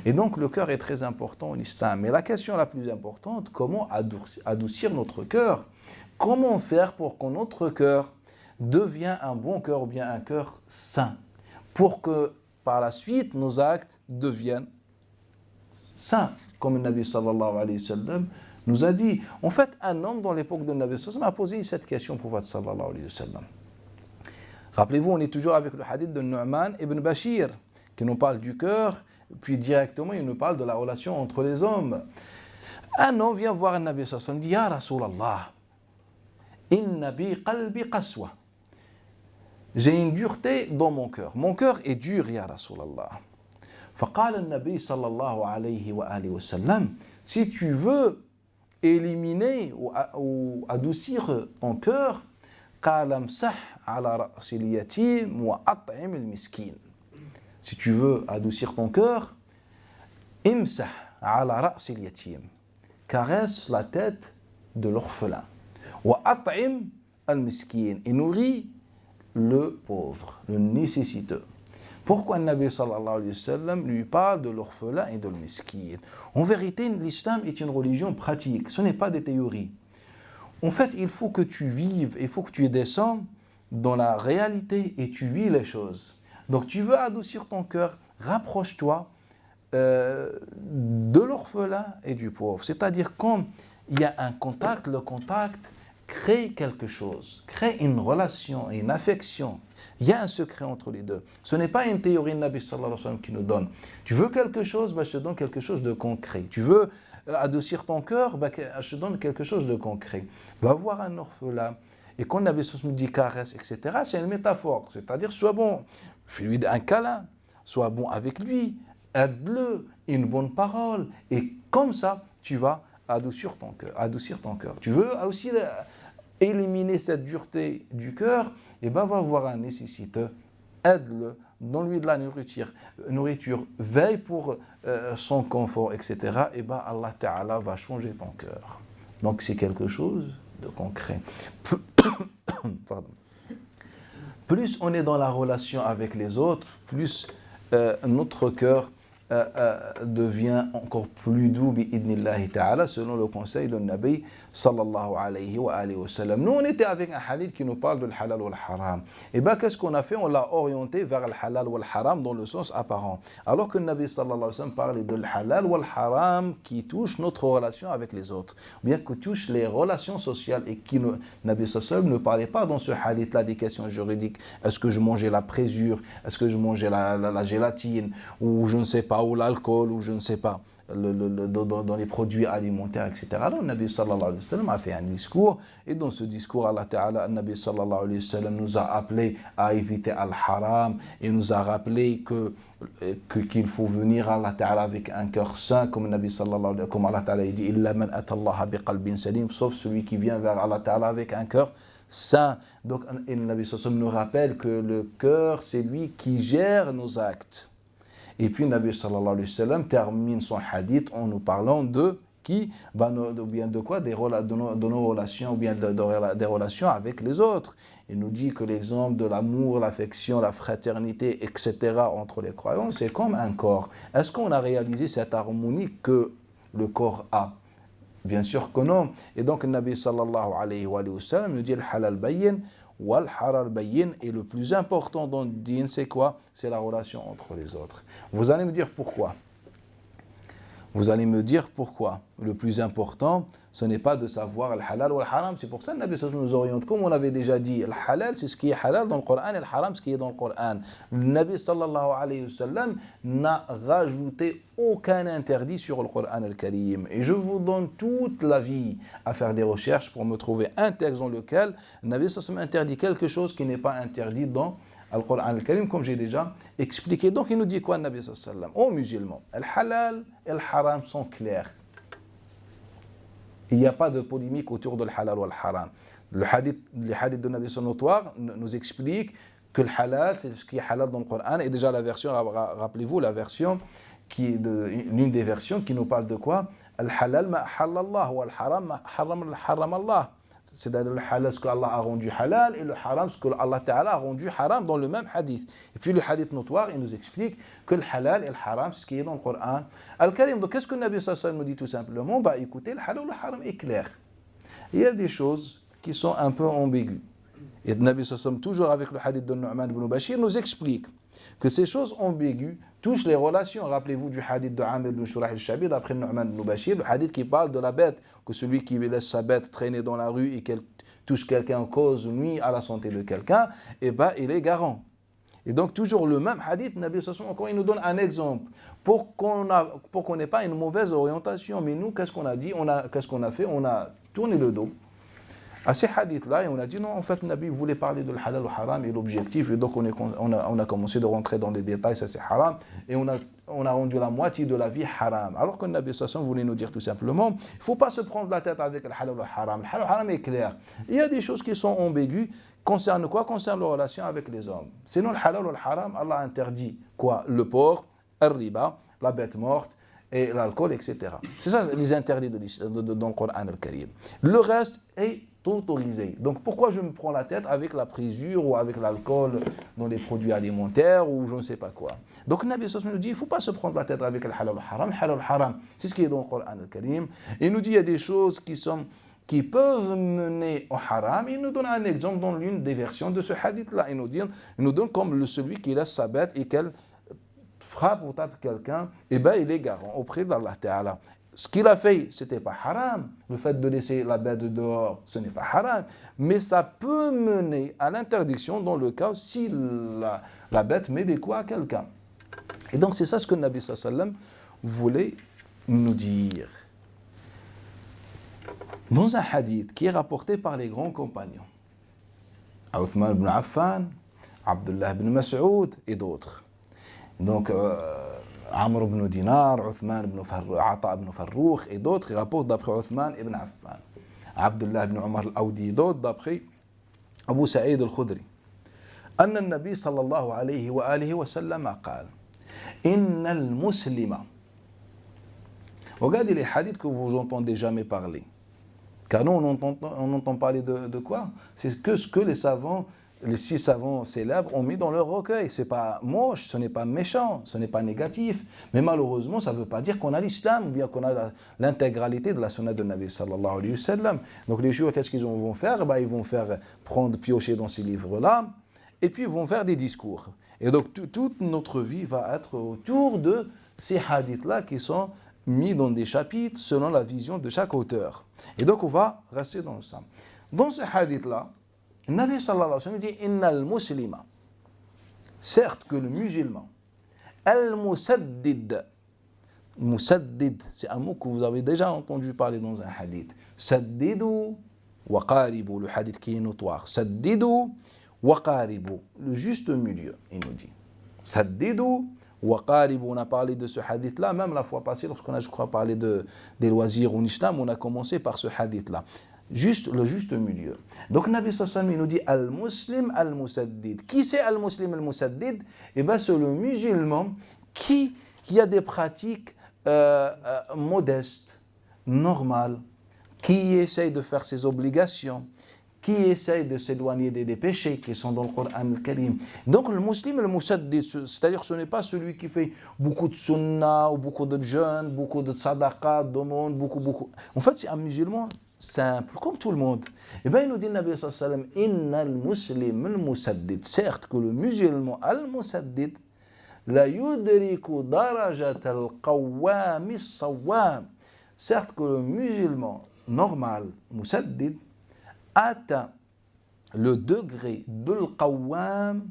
Et donc le cœur est très important en islam. Mais la question la plus importante, comment adoucir notre cœur? Comment faire pour que notre cœur devienne un bon cœur ou bien un cœur saint? Pour que par la suite nos actes deviennent saints, comme le Nabi sallallahu alayhi wa sallam nous a dit. En fait, un homme dans l'époque de Nabi sallallahu alayhi wa sallam a posé cette question au prophète sallallahu alayhi wa sallam. Rappelez-vous, on est toujours avec le hadith de Nu'man ibn Bashir, qui nous parle du cœur, puis directement il nous parle de la relation entre les hommes. Un homme vient voir un Nabi sallallahu alayhi wa sallam, dit « Ya Rasulallah, inna bi qalbi qaswa » j'ai une dureté dans mon cœur est dur, Ya Rasulallah. فقال النبي صلى الله عليه وآله وسلم si tu veux éliminer ou adoucir ton cœur قال امسح على رأس اليتيم وأطعم المسكين. Si tu veux adoucir ton cœur, امسح على رأس اليتيم, caresse la tête de l'orphelin. وأطعم المسكين, et nourris le pauvre, le nécessiteux. Pourquoi le Nabi sallallahu alayhi wa sallam lui parle de l'orphelin et de l'miskin? En vérité, l'islam est une religion pratique, ce n'est pas des théories. En fait, il faut que tu vives, il faut que tu descends dans la réalité et tu vis les choses. Donc tu veux adoucir ton cœur, rapproche-toi de l'orphelin et du pauvre. C'est-à-dire quand il y a un contact, le contact crée quelque chose, crée une relation, une affection. Il y a un secret entre les deux. Ce n'est pas une théorie de Nabi sallallahu alayhi wa sallam qui nous donne. Tu veux quelque chose, je te donne quelque chose de concret. Tu veux adoucir ton cœur, je te donne quelque chose de concret. Va voir un orphelin. Et quand Nabi sallallahu alayhi wa sallam dit caresse, etc., c'est une métaphore. C'est-à-dire, sois bon, fais-lui un câlin, sois bon avec lui, aide-le, une bonne parole. Et comme ça, tu vas adoucir ton cœur. Tu veux aussi éliminer cette dureté du cœur, et va voir un nécessiteux, aide-le, donne-lui de la nourriture, veille pour son confort, etc. Et Allah Ta'ala va changer ton cœur. Donc c'est quelque chose de concret. Pardon. Plus on est dans la relation avec les autres, plus notre cœur devient encore plus doux bi'idnillahi ta'ala, selon le conseil de Nabi sallallahu alayhi wa sallam. Nous on était avec un hadith qui nous parle de halal ou le haram. Et qu'est-ce qu'on a fait? On l'a orienté vers le halal ou le haram dans le sens apparent. Alors que Nabi sallallahu alayhi wa sallam parlait de le halal ou le haram qui touche notre relation avec les autres, ou bien qui touche les relations sociales, et qui Nabi sallallahu alayhi wa sallam ne parlait pas dans ce hadith là des questions juridiques. Est-ce que je mangeais la présure? Est-ce que je mangeais la gélatine? Ou je ne sais pas, ou l'alcool, ou je ne sais pas, dans les produits alimentaires, etc. Alors, le Nabi sallallahu alayhi wa sallam a fait un discours, et dans ce discours, Allah Ta'ala, le Nabi sallallahu alayhi wa sallam nous a appelé à éviter al-haram, et nous a rappelé qu'il faut venir à Allah Ta'ala avec un cœur sain, comme Allah Ta'ala dit, illa man atallaha biqalbin salim, sauf celui qui vient vers Allah Ta'ala avec un cœur saint. Donc, et le Nabi sallallahu alayhi wa sallam nous rappelle que le cœur, c'est lui qui gère nos actes. Et puis, Nabi sallallahu alayhi wa sallam termine son hadith en nous parlant de qui? Ou bien de quoi? De nos relations, ou bien des relations avec les autres. Il nous dit que l'exemple de l'amour, l'affection, la fraternité, etc. entre les croyants, c'est comme un corps. Est-ce qu'on a réalisé cette harmonie que le corps a? Bien sûr que non. Et donc, le Nabi sallallahu alayhi wa sallam nous dit le halal bayyin wal haram bayyin, et le plus important dans le din, c'est quoi? C'est la relation entre les autres. Vous allez me dire pourquoi. Le plus important, ce n'est pas de savoir le halal ou le haram. C'est pour ça que le Nabi sallallahu alayhi wa sallam nous oriente. Comme on l'avait déjà dit, le halal, c'est ce qui est halal dans le Coran, et le haram, ce qui est dans le Coran. Le Nabi sallallahu alayhi wa sallam n'a rajouté aucun interdit sur le Coran al-Karim. Et je vous donne toute la vie à faire des recherches pour me trouver un texte dans lequel le Nabi sallallahu alayhi wa sallam interdit quelque chose qui n'est pas interdit dans Al-Qur'an al-Karim, comme j'ai déjà expliqué. Donc il nous dit quoi, le Nabi sallallahu alayhi wa sallam? Aux musulmans, le halal et le haram sont clairs. Il n'y a pas de polémique autour de le halal ou le haram. Les hadiths de Nabi sallallahu alayhi wa sallam nous expliquent que le halal, c'est ce qui est halal dans le Coran. Et déjà la version, rappelez-vous, la version l'une des versions qui nous parle de quoi? Al halal ma halallah wa al haram ma haram Allah. c'est-à-dire le halal, ce qu'Allah a rendu halal, et le haram, ce que Allah Ta'ala a rendu haram dans le même hadith. Et puis le hadith notoire, il nous explique que le halal et le haram, c'est ce qui est dans le Coran Al-Karim. Donc qu'est-ce que le Nabi sallallahu alayhi wa sallam nous dit tout simplement? Bah écoutez, le halal ou le haram est clair. Il y a des choses qui sont un peu ambiguës. Et le Nabi sallallahu alayhi wa sallam, toujours avec le hadith de Nu'man ibn Bashir, nous explique que ces choses ambiguës touchent les relations. Rappelez-vous du hadith de Amr ibn Shurah al-Shabi, d'après Nu'man ibn Bashir, le hadith qui parle de la bête, que celui qui laisse sa bête traîner dans la rue et qu'elle touche quelqu'un, cause nuit à la santé de quelqu'un, et ben il est garant. Et donc toujours le même hadith, Nabi sallallahu alayhi wa sallam, encore il nous donne un exemple pour qu'on n'ait pas une mauvaise orientation. Mais nous, qu'est-ce qu'on a dit? Qu'est-ce qu'on a fait? On a tourné le dos à ces hadiths-là, et on a dit non, en fait, le Nabi voulait parler de halal ou haram et l'objectif, et donc on a commencé de rentrer dans les détails, ça c'est haram, et on a rendu la moitié de la vie haram. Alors que le Nabi sallallahu alayhi wa sallam voulait nous dire tout simplement, il ne faut pas se prendre la tête avec le halal ou le haram. Le halal ou le haram est clair. Il y a des choses qui sont ambiguës, concernent quoi? Concernent les relations avec les hommes. Sinon, le halal ou le haram, Allah interdit quoi? Le porc, le riba, la bête morte, et l'alcool, etc. C'est ça les interdits dans le Coran Al-Karim. Le reste est autorisé. Donc pourquoi je me prends la tête avec la présure ou avec l'alcool dans les produits alimentaires ou je ne sais pas quoi. Donc le Nabi sallallahu alayhi wa sallam nous dit il ne faut pas se prendre la tête avec le halal haram. Le halal haram, c'est ce qui est dans le Coran Al-Karim. Et il nous dit il y a des choses qui peuvent mener au haram. Il nous donne un exemple dans l'une des versions de ce hadith-là. Il nous donne comme celui qui laisse sa bête et qu'elle frappe ou tape quelqu'un, et ben il est garant auprès d'Allah Ta'ala. Ce qu'il a fait, ce n'était pas haram. Le fait de laisser la bête dehors, ce n'est pas haram. Mais ça peut mener à l'interdiction dans le cas si la bête met des coups à quelqu'un. Et donc c'est ça ce que le Nabi sallallahu alayhi wa sallam voulait nous dire. Dans un hadith qui est rapporté par les grands compagnons, Uthman ibn Affan, Abdullah ibn Mas'ud et d'autres. Donc, Amr ibn Dinar, Uthman ibn Ata ibn Farroukh et d'autres rapportent d'après Uthman ibn Affan, Abdullah ibn Umar al-Awdi et d'autres d'après Abu Sa'id al-Khudri. أن النبي صلى الله عليه وآله وسلم قال إن المسلم. Regardez les hadiths que vous entendez jamais parler. Car nous, on entend parler de quoi? C'est que ce que les 6 savants célèbres ont mis dans leur recueil. Ce n'est pas moche, ce n'est pas méchant, ce n'est pas négatif. Mais malheureusement, ça ne veut pas dire qu'on a l'islam ou bien qu'on a l'intégralité de la sunna de Nabi sallallahu alayhi wa sallam. Donc les jours, qu'est-ce qu'ils vont faire? Ils vont faire piocher dans ces livres-là et puis ils vont faire des discours. Et donc toute notre vie va être autour de ces hadiths-là qui sont mis dans des chapitres selon la vision de chaque auteur. Et donc on va rester dans ça. Dans ce hadith-là, le Nabi sallallahu alayhi wa sallam dit Inna al-muslima. Certes que le musulman, al-musaddid, musaddid, c'est un mot que vous avez déjà entendu parler dans un hadith. Saddidu wa qaribu, le hadith qui est notoire. Saddidu wa qaribu, le juste milieu, il nous dit. Saddidu wa qaribu, on a parlé de ce hadith-là, même la fois passée, lorsqu'on a, je crois, parlé des loisirs en islam, on a commencé par ce hadith-là. Le juste milieu. Donc, Nabi sallallahu alayhi wa sallam, il nous dit Al-Muslim, Al-Musaddid. Qui c'est Al-Muslim, Al-Musaddid? Eh bien, c'est le musulman qui a des pratiques modestes, normales, qui essaye de faire ses obligations, qui essaye de s'éloigner des péchés qui sont dans le Coran Al-Karim. Donc, le musulman, Al-Musaddid, c'est-à-dire ce n'est pas celui qui fait beaucoup de sunnah, ou beaucoup de jeûnes, beaucoup de sadaqat, d'aumônes, beaucoup. En fait, c'est un musulman simple, comme tout le monde. Et bien, il nous dit, le Nabi sallallahu alayhi wa sallam, Inna al-muslim al-musaddid. Certes que le musulman al-musaddid, la yudriku darajat al-qawwam as-sawwam. Certes que le musulman normal, musaddid, atteint le degré de l'qawwam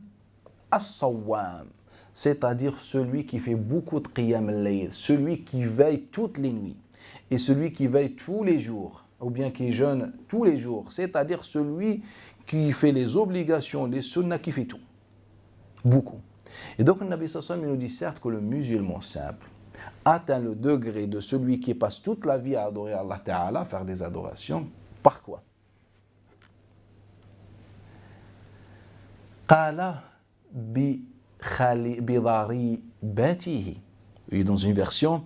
as-sawwam. C'est-à-dire celui qui fait beaucoup de qiyam al-layl, celui qui veille toutes les nuits, et celui qui veille tous les jours, ou bien qui jeûne tous les jours, c'est-à-dire celui qui fait les obligations, les sunnahs, qui fait tout. Beaucoup. Et donc le Nabi sallallahu alayhi wa sallam nous dit certes que le musulman simple atteint le degré de celui qui passe toute la vie à adorer Allah Ta'ala, faire des adorations, par quoi? Qala bidharibatihi. Et dans une version,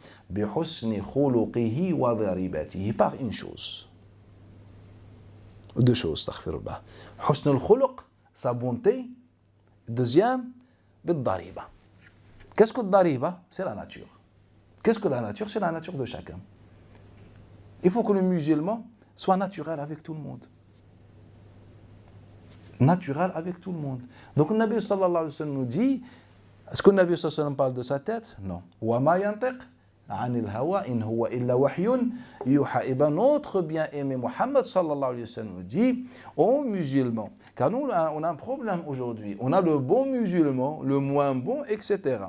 par une chose. Deux choses, astaghfirullah. Husn al-khuluq, sa bonté. Deuxième, bid-dariba. Qu'est-ce que dariba? C'est la nature. Qu'est-ce que la nature? C'est la nature de chacun. Il faut que le musulman soit naturel avec tout le monde. Naturel avec tout le monde. Donc le Nabi sallallahu alayhi wa sallam nous dit, est-ce que le Nabi sallallahu alayhi wa sallam parle de sa tête? Non. Wa ma yantiq anil hawa in huwa illa wahyun yuha. Et bien notre bien-aimé Muhammad sallallahu alayhi wa sallam nous dit aux musulmans, car nous on a un problème aujourd'hui. On a le bon musulman, le moins bon, etc.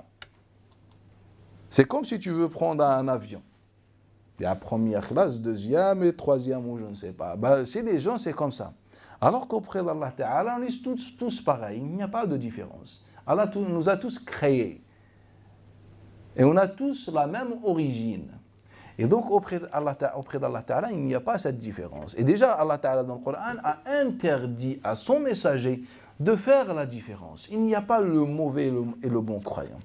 C'est comme si tu veux prendre un avion. Il y a première classe, deuxième et troisième, ou je ne sais pas. Ben, c'est les gens, c'est comme ça. Alors qu'auprès d'Allah Ta'ala, on est tous pareils. Il n'y a pas de différence. Allah nous a tous créés. Et on a tous la même origine. Et donc, auprès d'Allah Ta'ala, il n'y a pas cette différence. Et déjà, Allah Ta'ala, dans le Coran, a interdit à son messager de faire la différence. Il n'y a pas le mauvais et le bon croyant.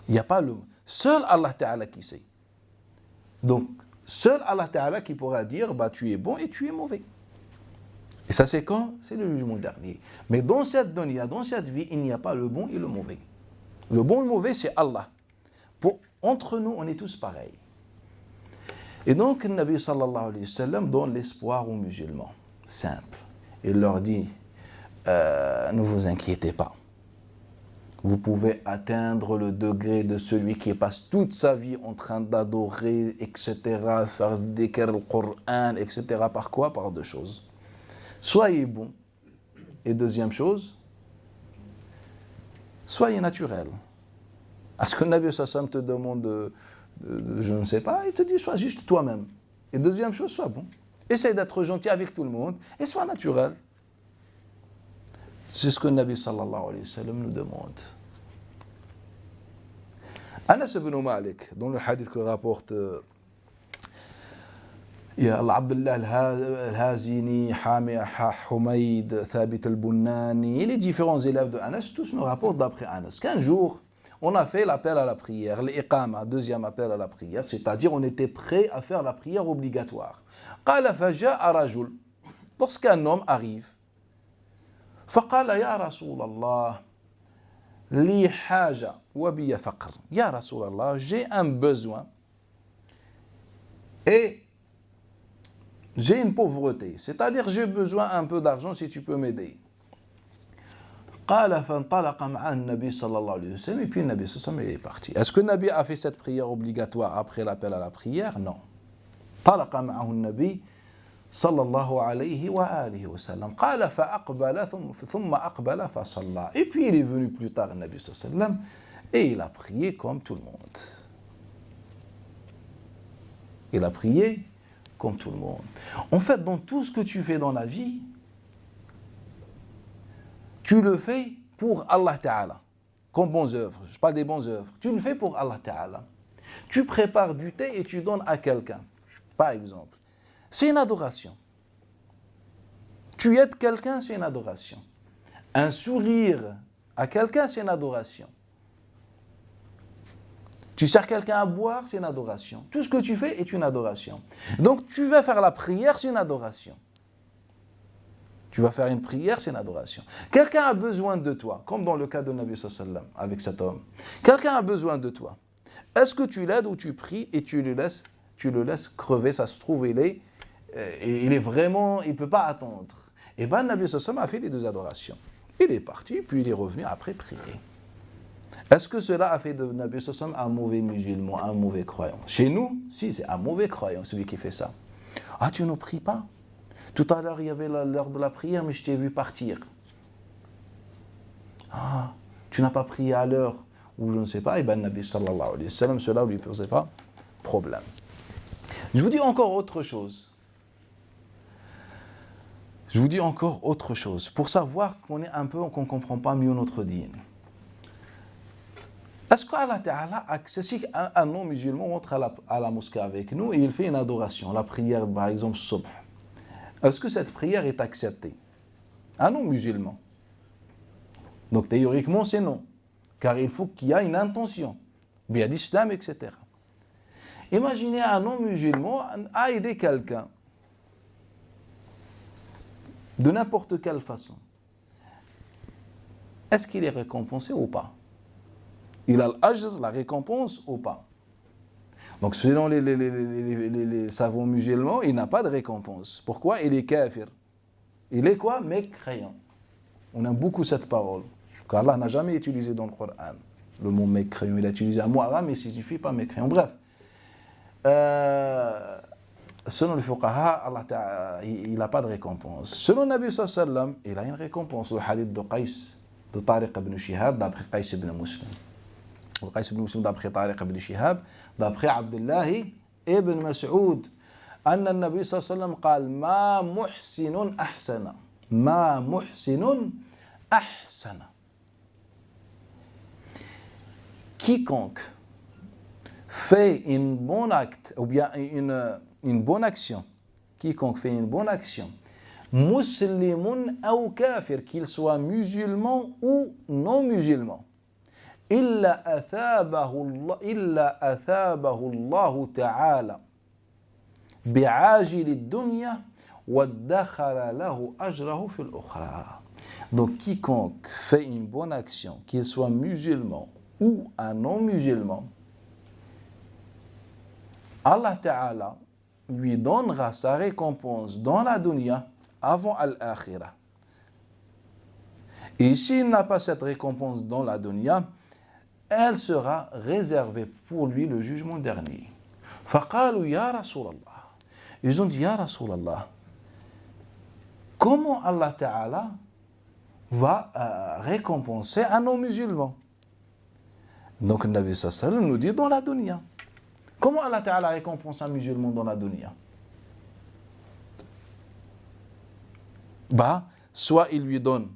Il n'y a pas le... Seul Allah Ta'ala qui sait. Donc, seul Allah Ta'ala qui pourra dire, bah, tu es bon et tu es mauvais. Et ça, c'est quand? C'est le jugement dernier. Mais dans cette dunya, dans cette vie, il n'y a pas le bon et le mauvais. Le bon et le mauvais, c'est Allah. Entre nous, on est tous pareils. Et donc, le Nabi sallallahu alayhi wa sallam donne l'espoir aux musulmans. Simple. Il leur dit, ne vous inquiétez pas. Vous pouvez atteindre le degré de celui qui passe toute sa vie en train d'adorer, etc., faire des le Coran, etc. Par quoi? Par deux choses. Soyez bon. Et deuxième chose, soyez naturel. Est-ce que le Nabi Sassam te demande je ne sais pas, il te dit sois juste toi-même. Et deuxième chose, sois bon. Essaye d'être gentil avec tout le monde et sois naturel. C'est ce que le Nabi sallallahu alayhi wa sallam nous demande. Anas ibn Malik, dans le hadith que rapporte Abdullah al-Hazini, Humayd, Thabit al-Bunnani, et les différents élèves de Anas, tous nous rapportent d'après Anas qu'un jour, on a fait l'appel à la prière, l'iqama, deuxième appel à la prière, c'est-à-dire on était prêt à faire la prière obligatoire. قال فجاء رجل, lorsqu'un homme arrive, فقال يا رسول الله لي حاجة وبي فقر. يا رسول الله, j'ai un besoin et j'ai une pauvreté, c'est-à-dire j'ai besoin un peu d'argent si tu peux m'aider. قال فانطلق مع النبي صلى الله عليه وسلم, et puis le Nabi صلى الله عليه وسلم est parti. Est-ce que le Nabi a fait cette prière obligatoire après l'appel à la prière? Non. انطلق معه النبي صلى الله عليه وآله وسلم. قال فأقبل ثم أقبل فصلى. Et puis il est venu plus tard le Nabi صلى الله عليه وسلم et il a prié comme tout le monde. Il a prié comme tout le monde. En fait, dans tout ce que tu fais dans la vie, tu le fais pour Allah Ta'ala, comme bonnes œuvres. Je parle des bonnes œuvres. Tu le fais pour Allah Ta'ala. Tu prépares du thé et tu donnes à quelqu'un, par exemple. C'est une adoration. Tu aides quelqu'un, c'est une adoration. Un sourire à quelqu'un, c'est une adoration. Tu sers quelqu'un à boire, c'est une adoration. Tout ce que tu fais est une adoration. Donc tu vas faire la prière, c'est une adoration. Tu vas faire une prière, c'est une adoration. Quelqu'un a besoin de toi, comme dans le cas de Nabi sallallahu alayhi wa sallam, avec cet homme. Quelqu'un a besoin de toi. Est-ce que tu l'aides ou tu pries et tu le laisses crever? Ça se trouve, il est vraiment, il ne peut pas attendre. Et bien, Nabi sallallahu alayhi wa sallam a fait les deux adorations. Il est parti, puis il est revenu après prier. Est-ce que cela a fait de Nabi sallallahu alayhi wa sallam un mauvais musulman, un mauvais croyant? Chez nous, si, c'est un mauvais croyant, celui qui fait ça. Ah, tu ne pries pas? Tout à l'heure, il y avait l'heure de la prière, mais je t'ai vu partir. Ah, tu n'as pas prié à l'heure, ou je ne sais pas. Et bien, Nabi sallallahu alayhi wa sallam, cela ne lui posait pas problème. Je vous dis encore autre chose. Pour savoir qu'on ne comprend pas mieux notre dîne. Est-ce qu'Allah Ta'ala accepte si un non-musulman rentre à la mosquée avec nous et il fait une adoration, la prière par exemple subh? Est-ce que cette prière est acceptée? Un non-musulman. Donc théoriquement c'est non, car il faut qu'il y ait une intention, bien d'islam, etc. Imaginez un non-musulman a aidé quelqu'un. de n'importe quelle façon, est-ce qu'il est récompensé ou pas? Il a l'ajr, la récompense ou pas? Donc selon les savants musulmans, il n'a pas de récompense. Pourquoi? Il est kafir. Il est quoi? Mécréant. On aime beaucoup cette parole, car Allah n'a jamais utilisé dans le Coran le mot mécréant. Il a utilisé un mot arabe, mais ça ne suffit pas mécréant. Bref, selon le fuqaha, Allah il n'a pas de récompense. Selon Nabi sallallahu alayhi wa sallam, il a une récompense. Le hadith de Qais, de Tariq ibn Shihab, d'après Qais ibn Muslim. Qais ibn Muslim d'après Tariq ibn Shihab, d'après Abdullah ibn Mas'ud, أن النبي صلى الله عليه وسلم قال ما محسن أحسن ما محسن أحسن. Quiconque fait une bonne acte ou bien une bonne action, quiconque fait une bonne action, muslimun ou kafir, qu'il soit musulman ou non musulman, إلا أثابه الله تعالى بعاجل الدنيا وادخر له أجره في الأخرى. Donc quiconque fait une bonne action, qu'il soit musulman ou un non musulman, Allah Ta'ala lui donnera sa récompense dans la dunya avant al-akhirah. Et s'il n'a pas cette récompense dans la dunya, elle sera réservée pour lui le jugement dernier. فقالوا يا رسول الله. Ils ont dit ya Rasulallah, comment Allah Ta'ala va récompenser un non-musulman? Donc le Nabi sallallahu alayhi wa sallam nous dit dans la dunya. Comment Allah Ta'ala récompense un musulman dans la dunya? Soit il lui donne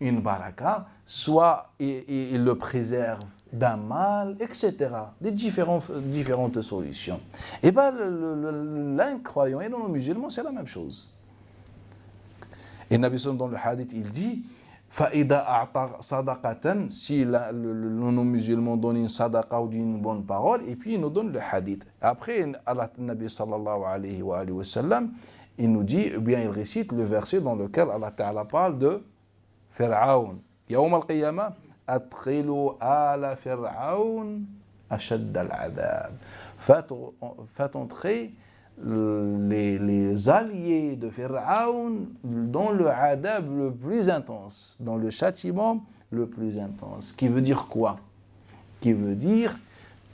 une baraka, soit il le préserve d'un mal, etc. Des différentes solutions. Et l'incroyant et le non-musulman, c'est la même chose. Et Nabi sallam dans le hadith, il dit فَإِذَا أَعْطَى صَدَقَةً, si le non-musulman donne une sadaqa ou dit une bonne parole, et puis il nous donne le hadith. Après, Nabi sallallahu alayhi wa sallam, il nous dit, ou bien il récite le verset dans lequel Allah Ta'ala parle de Fir'aun. Yawm al-Qiyamah, أدخلوا آل فرعون أشد العذاب. Faites entrer les alliés de Pharaon dans le adab le plus intense, dans le châtiment le plus intense. Qui veut dire quoi? Qui veut dire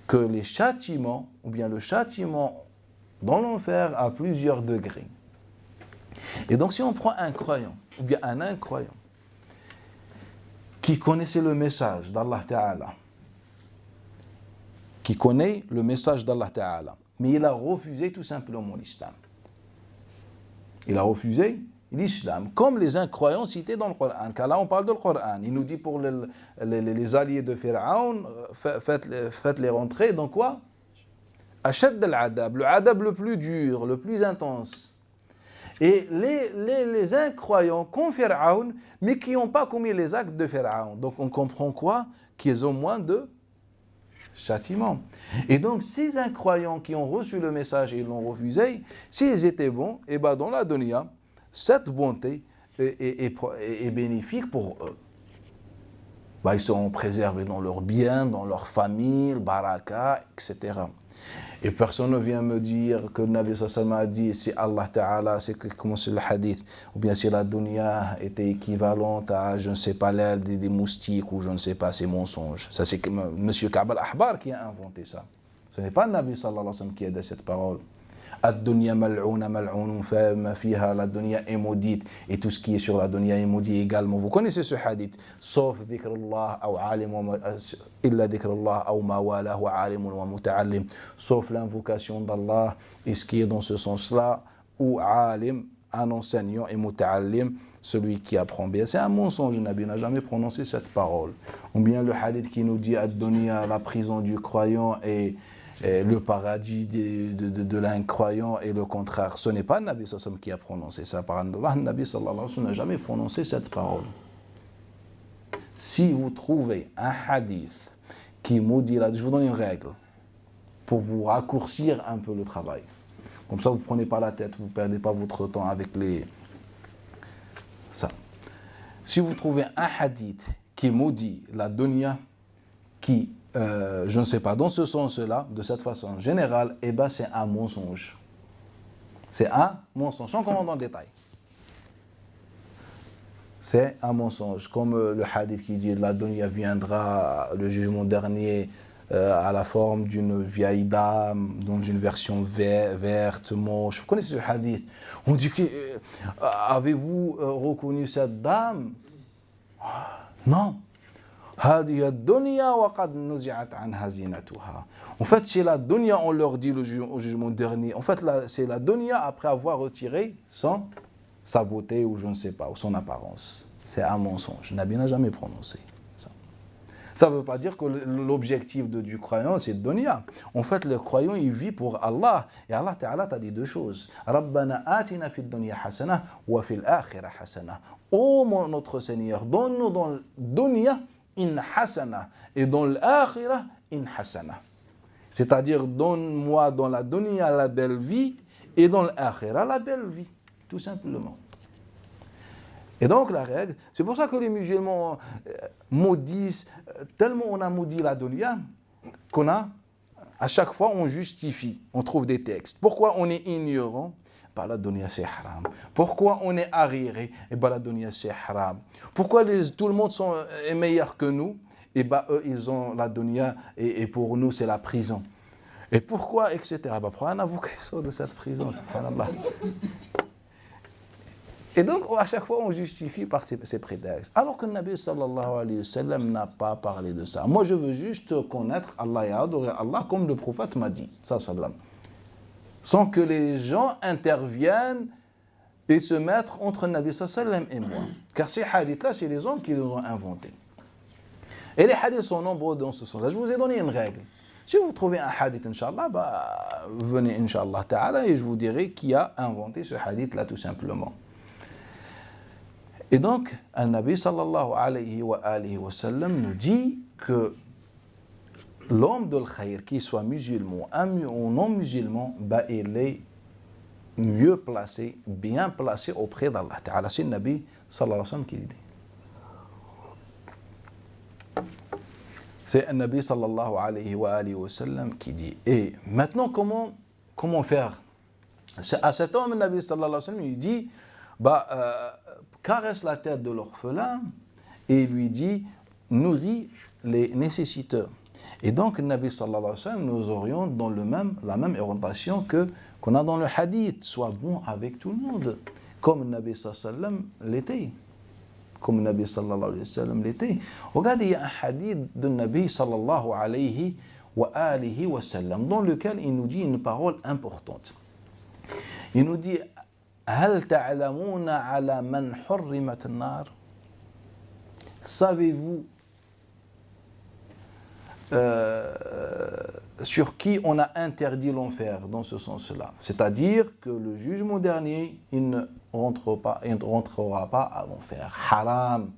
que les châtiments, ou bien le châtiment dans l'enfer a plusieurs degrés. Et donc si on prend un croyant, ou bien un incroyant, qui connaissait le message d'Allah Ta'ala, qui connaît le message d'Allah Ta'ala, mais il a refusé tout simplement l'islam. Il a refusé l'islam, comme les incroyants cités dans le Coran. Car là, on parle du Coran. Il nous dit pour les alliés de Pharaon, faites-les rentrer dans quoi? Ashad al-adab, le adab le plus dur, le plus intense. Et les incroyants comme Pharaon, mais qui n'ont pas commis les actes de Pharaon. Donc on comprend quoi? Qu'ils ont moins de châtiment. Et donc ces incroyants qui ont reçu le message et l'ont refusé, s'ils étaient bons, et ben dans la dunya, cette bonté est bénéfique pour eux. Ils seront préservés dans leurs biens, dans leur famille, le baraka, etc. Et personne ne vient me dire que le Nabi sallallahu alayhi wa sallam a dit c'est Allah Ta'ala, c'est comment c'est le hadith, ou bien si la dunya était équivalente à, je ne sais pas, l'aile des moustiques, ou je ne sais pas, c'est mensonge. Ça c'est M. Ka'b al-Ahbar qui a inventé ça. Ce n'est pas le Nabi sallallahu alayhi wa sallam qui a dit cette parole. Ad-dunya mal'ouna mal'oun ma fiha, la dunya est maudite et tout ce qui est sur la dunya est maudit également. Vous connaissez ce hadith, sauf dhikrullah ou alim illa dhikrullah ou ma wala wa alim wa muta'allim, sauf l'invocation d'Allah et ce qui est dans ce sens-là, ou alim, un enseignant, et muta'allim, celui qui apprend bien. C'est un mensonge, le Nabi n'a jamais prononcé cette parole. Ou bien le hadith qui nous dit ad-dunya, la prison du croyant et le paradis de l'incroyant et le contraire. Ce n'est pas le Nabi sallallahu alayhi wa sallam qui a prononcé ça. Par Allah, le Nabi sallallahu alayhi wa sallam n'a jamais prononcé cette parole. Si vous trouvez un hadith qui maudit la... Je vous donne une règle pour vous raccourcir un peu le travail. Comme ça, vous ne prenez pas la tête, vous ne perdez pas votre temps avec Ça. Si vous trouvez un hadith qui maudit la dunya, qui, je ne sais pas, dans ce sens-là, de cette façon générale, eh bien c'est un mensonge. C'est un mensonge, sans qu'on rentre dans le détail. C'est un mensonge, comme le hadith qui dit la dunya viendra le jugement dernier à la forme d'une vieille dame, dans une version verte, moche. Vous connaissez ce hadith? On dit que avez-vous reconnu cette dame? Non. En fait, c'est la dunya, on leur dit au jugement dernier. En fait, c'est la dunya après avoir retiré sa beauté ou je ne sais pas, ou son apparence. C'est un mensonge. Nabi n'a jamais prononcé ça. Ça ne veut pas dire que l'objectif du croyant, c'est le dunya. En fait, le croyant, il vit pour Allah. Et Allah Ta'ala t'a dit deux choses. Rabbana atina fid dunya hasana wa fil akhirah hasana. Ô notre Seigneur, donne-nous dans le dunya in hasana et dans l'akhirah in hasana. C'est-à-dire, donne-moi dans la dunya la belle vie et dans l'akhirah la belle vie. Tout simplement. Et donc la règle, c'est pour ça que les musulmans maudissent, tellement on a maudit la dunya, à chaque fois on justifie, on trouve des textes. Pourquoi on est ignorant? Bah, la dunya c'est haram. Pourquoi on est arriéré? Et bah, la dunya c'est haram. Pourquoi tout le monde est meilleur que nous? Et bah, eux ils ont la dunya et pour nous c'est la prison. Et pourquoi, etc. Bah, pourquoi un avocat sort de cette prison? Subhanallah. Et donc, à chaque fois, on justifie par ces prétextes. Alors que le Nabi sallallahu alayhi wa sallam n'a pas parlé de ça. Moi, je veux juste connaître Allah et adorer Allah comme le prophète m'a dit, sallam. Sans que les gens interviennent et se mettent entre le Nabi sallam et moi. Car ces hadiths-là, c'est les hommes qui les ont inventés. Et les hadiths sont nombreux dans ce sens-là. Je vous ai donné une règle. Si vous trouvez un hadith, Inch'Allah, bah, venez, Inch'Allah ta'ala, et je vous dirai qui a inventé ce hadith-là, tout simplement. Et donc, un Nabi sallallahu alayhi wa sallam nous dit que l'homme de l'khayr, qu'il soit musulman ou non musulman, bah, il est mieux placé, bien placé auprès d'Allah Ta'ala. C'est le Nabi sallallahu alayhi wa sallam qui dit. C'est un Nabi sallallahu alayhi wa sallam qui dit. Et maintenant, comment faire? À cet homme, le Nabi sallallahu alayhi wa sallam, il dit, caresse la tête de l'orphelin et lui dit, nourris les nécessiteurs. Et donc, le Nabi sallallahu alayhi wa sallam nous oriente dans la même orientation qu'on a dans le hadith. Sois bon avec tout le monde, comme le Nabi sallallahu alayhi wa sallam l'était. Comme le Nabi sallallahu alayhi wa sallam l'était. Regardez, il y a un hadith de Nabi sallallahu alayhi wa sallam dans lequel il nous dit une parole importante. Il nous dit, هل تعلمون على من حرمت النار? Savez-vous sur qui on a interdit l'enfer dans ce sens-là? C'est-à-dire que le jugement dernier, il ne rentrera pas à l'enfer. Haram.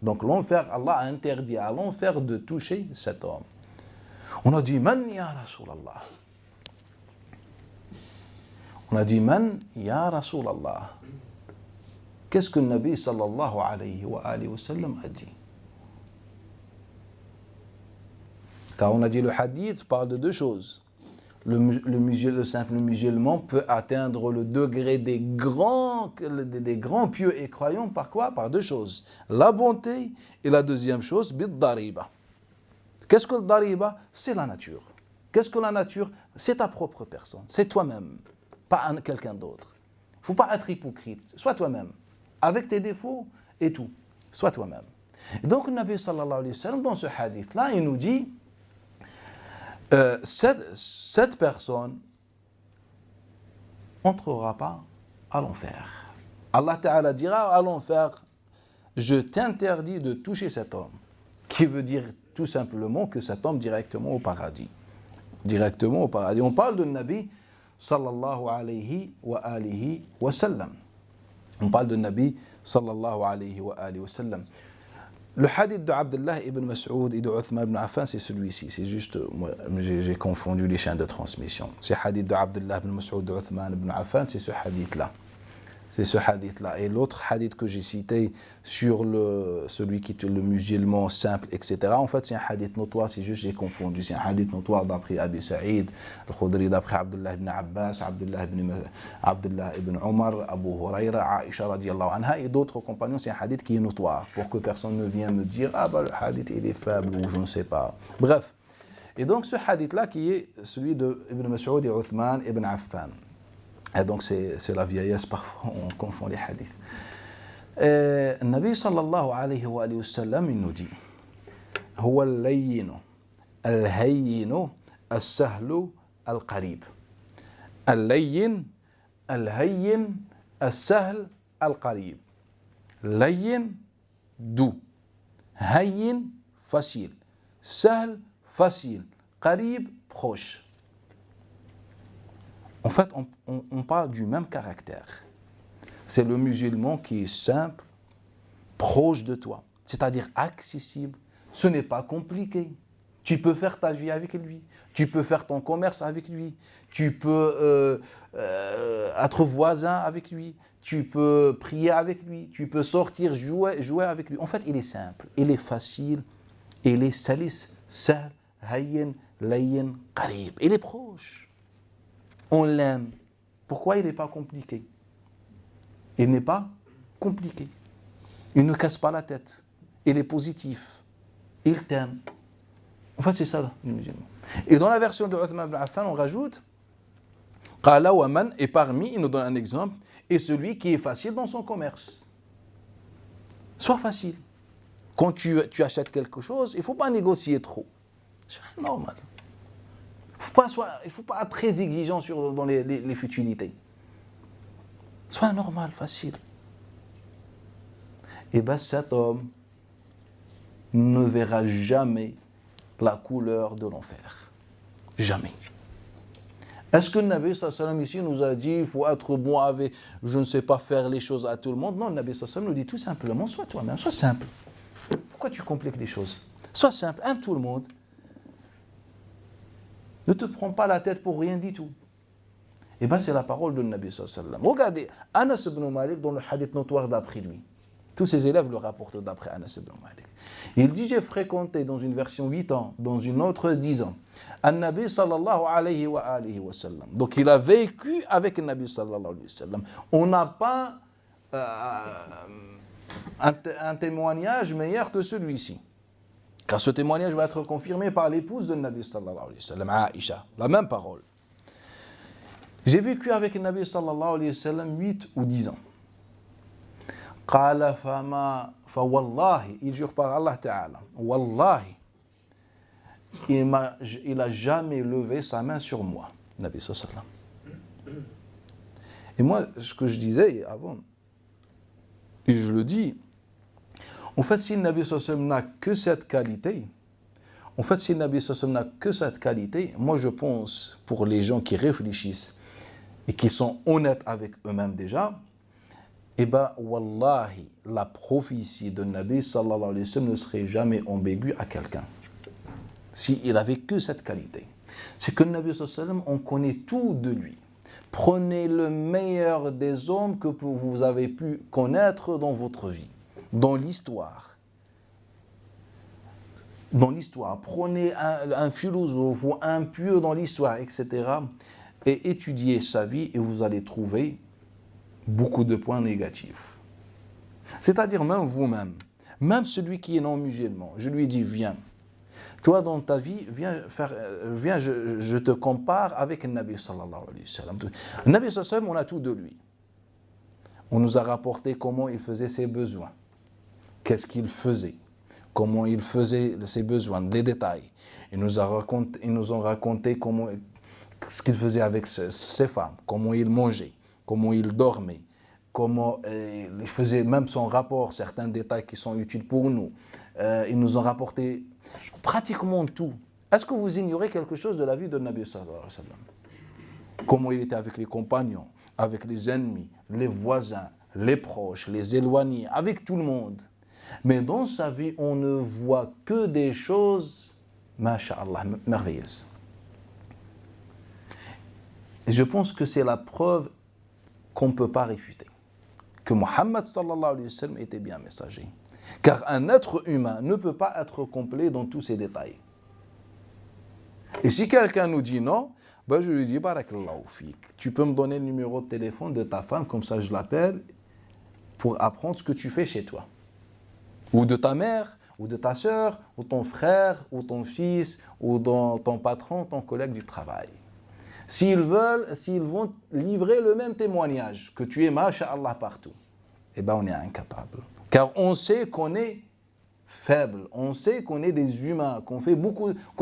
Donc l'enfer, Allah a interdit à l'enfer de toucher cet homme. On a dit, Man ya Rasulallah? On a dit, Man ya Rasulallah? Qu'est-ce que le Nabi sallallahu alayhi wa sallam a dit? Car on a dit le hadith parle de deux choses. Le simple musulman peut atteindre le degré des grands pieux et croyants par quoi? Par deux choses. La bonté et la deuxième chose, bid-dariba. Qu'est-ce que le dariba? C'est la nature. Qu'est-ce que la nature? C'est ta propre personne, c'est toi-même. Pas quelqu'un d'autre. Il ne faut pas être hypocrite. Sois toi-même. Avec tes défauts et tout. Sois toi-même. Et donc, le Nabi sallallahu alayhi wa sallam, dans ce hadith-là, il nous dit cette personne n'entrera pas à l'enfer. Allah Ta'ala dira à l'enfer, je t'interdis de toucher cet homme. Qui veut dire tout simplement que cet homme directement au paradis. Directement au paradis. On parle de Nabi sallallahu alayhi wa sallam. On parle de Nabi sallallahu alayhi wa sallam. Le hadith de Abdullah ibn Mas'ud et de Uthman ibn Affan, c'est celui-ci. C'est juste, moi, j'ai confondu les chaînes de transmission. C'est le hadith de Abdullah ibn Mas'ud et de Uthman ibn Affan, c'est ce hadith-là. C'est ce hadith-là. Et l'autre hadith que j'ai cité sur celui qui est le musulman simple, etc., en fait, c'est un hadith notoire, c'est juste j'ai confondu. C'est un hadith notoire d'après Abi Saïd, Al-Khudri, d'après Abdullah ibn Abbas, Abdullah ibn Omar, Abu Huraira, Aisha radiallahu anha, et d'autres compagnons, c'est un hadith qui est notoire, pour que personne ne vienne me dire, ah bah le hadith il est faible, ou je ne sais pas. Bref. Et donc ce hadith-là qui est celui de Ibn Mas'ud et Uthman ibn Affan. Et donc c'est la vieillesse, parfois on confond les hadiths. Le Nabi sallallahu alayhi wa sallam, il nous dit هو اللين الهين السهل القريب. اللين الهين السهل القريب. لين doux, هين facile, سهل facile, qarib proche. En fait, on parle du même caractère. C'est le musulman qui est simple, proche de toi, c'est-à-dire accessible. Ce n'est pas compliqué. Tu peux faire ta vie avec lui, tu peux faire ton commerce avec lui, tu peux être voisin avec lui, tu peux prier avec lui, tu peux sortir, jouer avec lui. En fait, il est simple, il est facile, il est salis, sahl, hayyin, layyin, qarib. Il est proche. On l'aime. Pourquoi il n'est pas compliqué? Il n'est pas compliqué. Il ne casse pas la tête. Il est positif. Il t'aime. En fait, c'est ça, le musulman. Et dans la version de Uthman ibn Affan, on rajoute Qala wa man, et parmi, il nous donne un exemple, et celui qui est facile dans son commerce. Sois facile. Quand tu achètes quelque chose, il ne faut pas négocier trop. C'est normal. Il ne faut pas être très exigeant dans les futilités. Sois normal, facile. Et bien cet homme ne verra jamais la couleur de l'enfer. Jamais. Est-ce que le Nabi sallallahu alayhi wa sallam ici nous a dit il faut être bon avec, je ne sais pas faire les choses à tout le monde? Non, le Nabi sallallahu alayhi wa sallam nous dit tout simplement, sois toi-même, sois simple. Pourquoi tu compliques les choses? Sois simple, aime tout le monde. Ne te prends pas la tête pour rien du tout. Et bien c'est la parole de Nabi sallallahu alayhi wa sallam. Regardez, Anas ibn Malik dans le hadith notoire d'après lui. Tous ses élèves le rapportent d'après Anas ibn Malik. Il dit j'ai fréquenté dans une version 8 ans, dans une autre 10 ans. An-Nabi sallallahu alayhi wa sallam. Donc il a vécu avec le Nabi sallallahu alayhi wa sallam. On n'a pas un témoignage meilleur que celui-ci. Car ce témoignage va être confirmé par l'épouse de Nabi sallallahu alayhi wa sallam, Aisha, la même parole. J'ai vécu avec le Nabi sallallahu alayhi wa sallam 8 ou 10 ans. Qala fa wallahi, il jure par Allah Ta'ala, wallahi, il a jamais levé sa main sur moi, Nabi sallallahu alayhi wa sallam. Et moi, ce que je disais avant, et je le dis, en fait, si le Nabi sallallahu alayhi wa sallam n'a que cette qualité, moi je pense, pour les gens qui réfléchissent et qui sont honnêtes avec eux-mêmes déjà, eh bien, wallahi, la prophétie de Nabi sallallahu alayhi wa sallam ne serait jamais ambiguë à quelqu'un. S'il avait que cette qualité. C'est que le Nabi sallallahu alayhi wa sallam, on connaît tout de lui. Prenez le meilleur des hommes que vous avez pu connaître dans votre vie. Dans l'histoire. Prenez un philosophe ou un pieux dans l'histoire, etc. Et étudiez sa vie et vous allez trouver beaucoup de points négatifs. C'est-à-dire même vous-même, même celui qui est non musulman, je lui dis viens. Toi dans ta vie, viens, je te compare avec le Nabi sallallahu alayhi wa sallam. Le Nabi sallallahu alayhi wa sallam, on a tout de lui. On nous a rapporté comment il faisait ses besoins. Qu'est-ce qu'il faisait, comment il faisait ses besoins, des détails. Ils nous ont raconté ce qu'il faisait avec ses femmes, comment il mangeait, comment il dormait, comment il faisait même son rapport, certains détails qui sont utiles pour nous. Ils nous ont rapporté pratiquement tout. Est-ce que vous ignorez quelque chose de la vie de Nabi sallallahu alayhi wa sallam? Comment il était avec les compagnons, avec les ennemis, les voisins, les proches, les éloignés, avec tout le monde. Mais dans sa vie, on ne voit que des choses, masha'Allah, merveilleuses. Et je pense que c'est la preuve qu'on ne peut pas réfuter. que Muhammad sallallahu alayhi wa sallam était bien messager. Car un être humain ne peut pas être complet dans tous ses détails. Et si quelqu'un nous dit non, ben je lui dis barakallahu fik. Tu peux me donner le numéro de téléphone de ta femme, comme ça je l'appelle, pour apprendre ce que tu fais chez toi. Ou de ta mère, ou de ta sœur, ou ton frère, ou ton fils, ou ton patron, ton collègue du travail. S'ils vont livrer le même témoignage, que tu es masha'Allah partout, eh bien on est incapable. Car on sait qu'on est faible, on sait qu'on est des humains, qu'on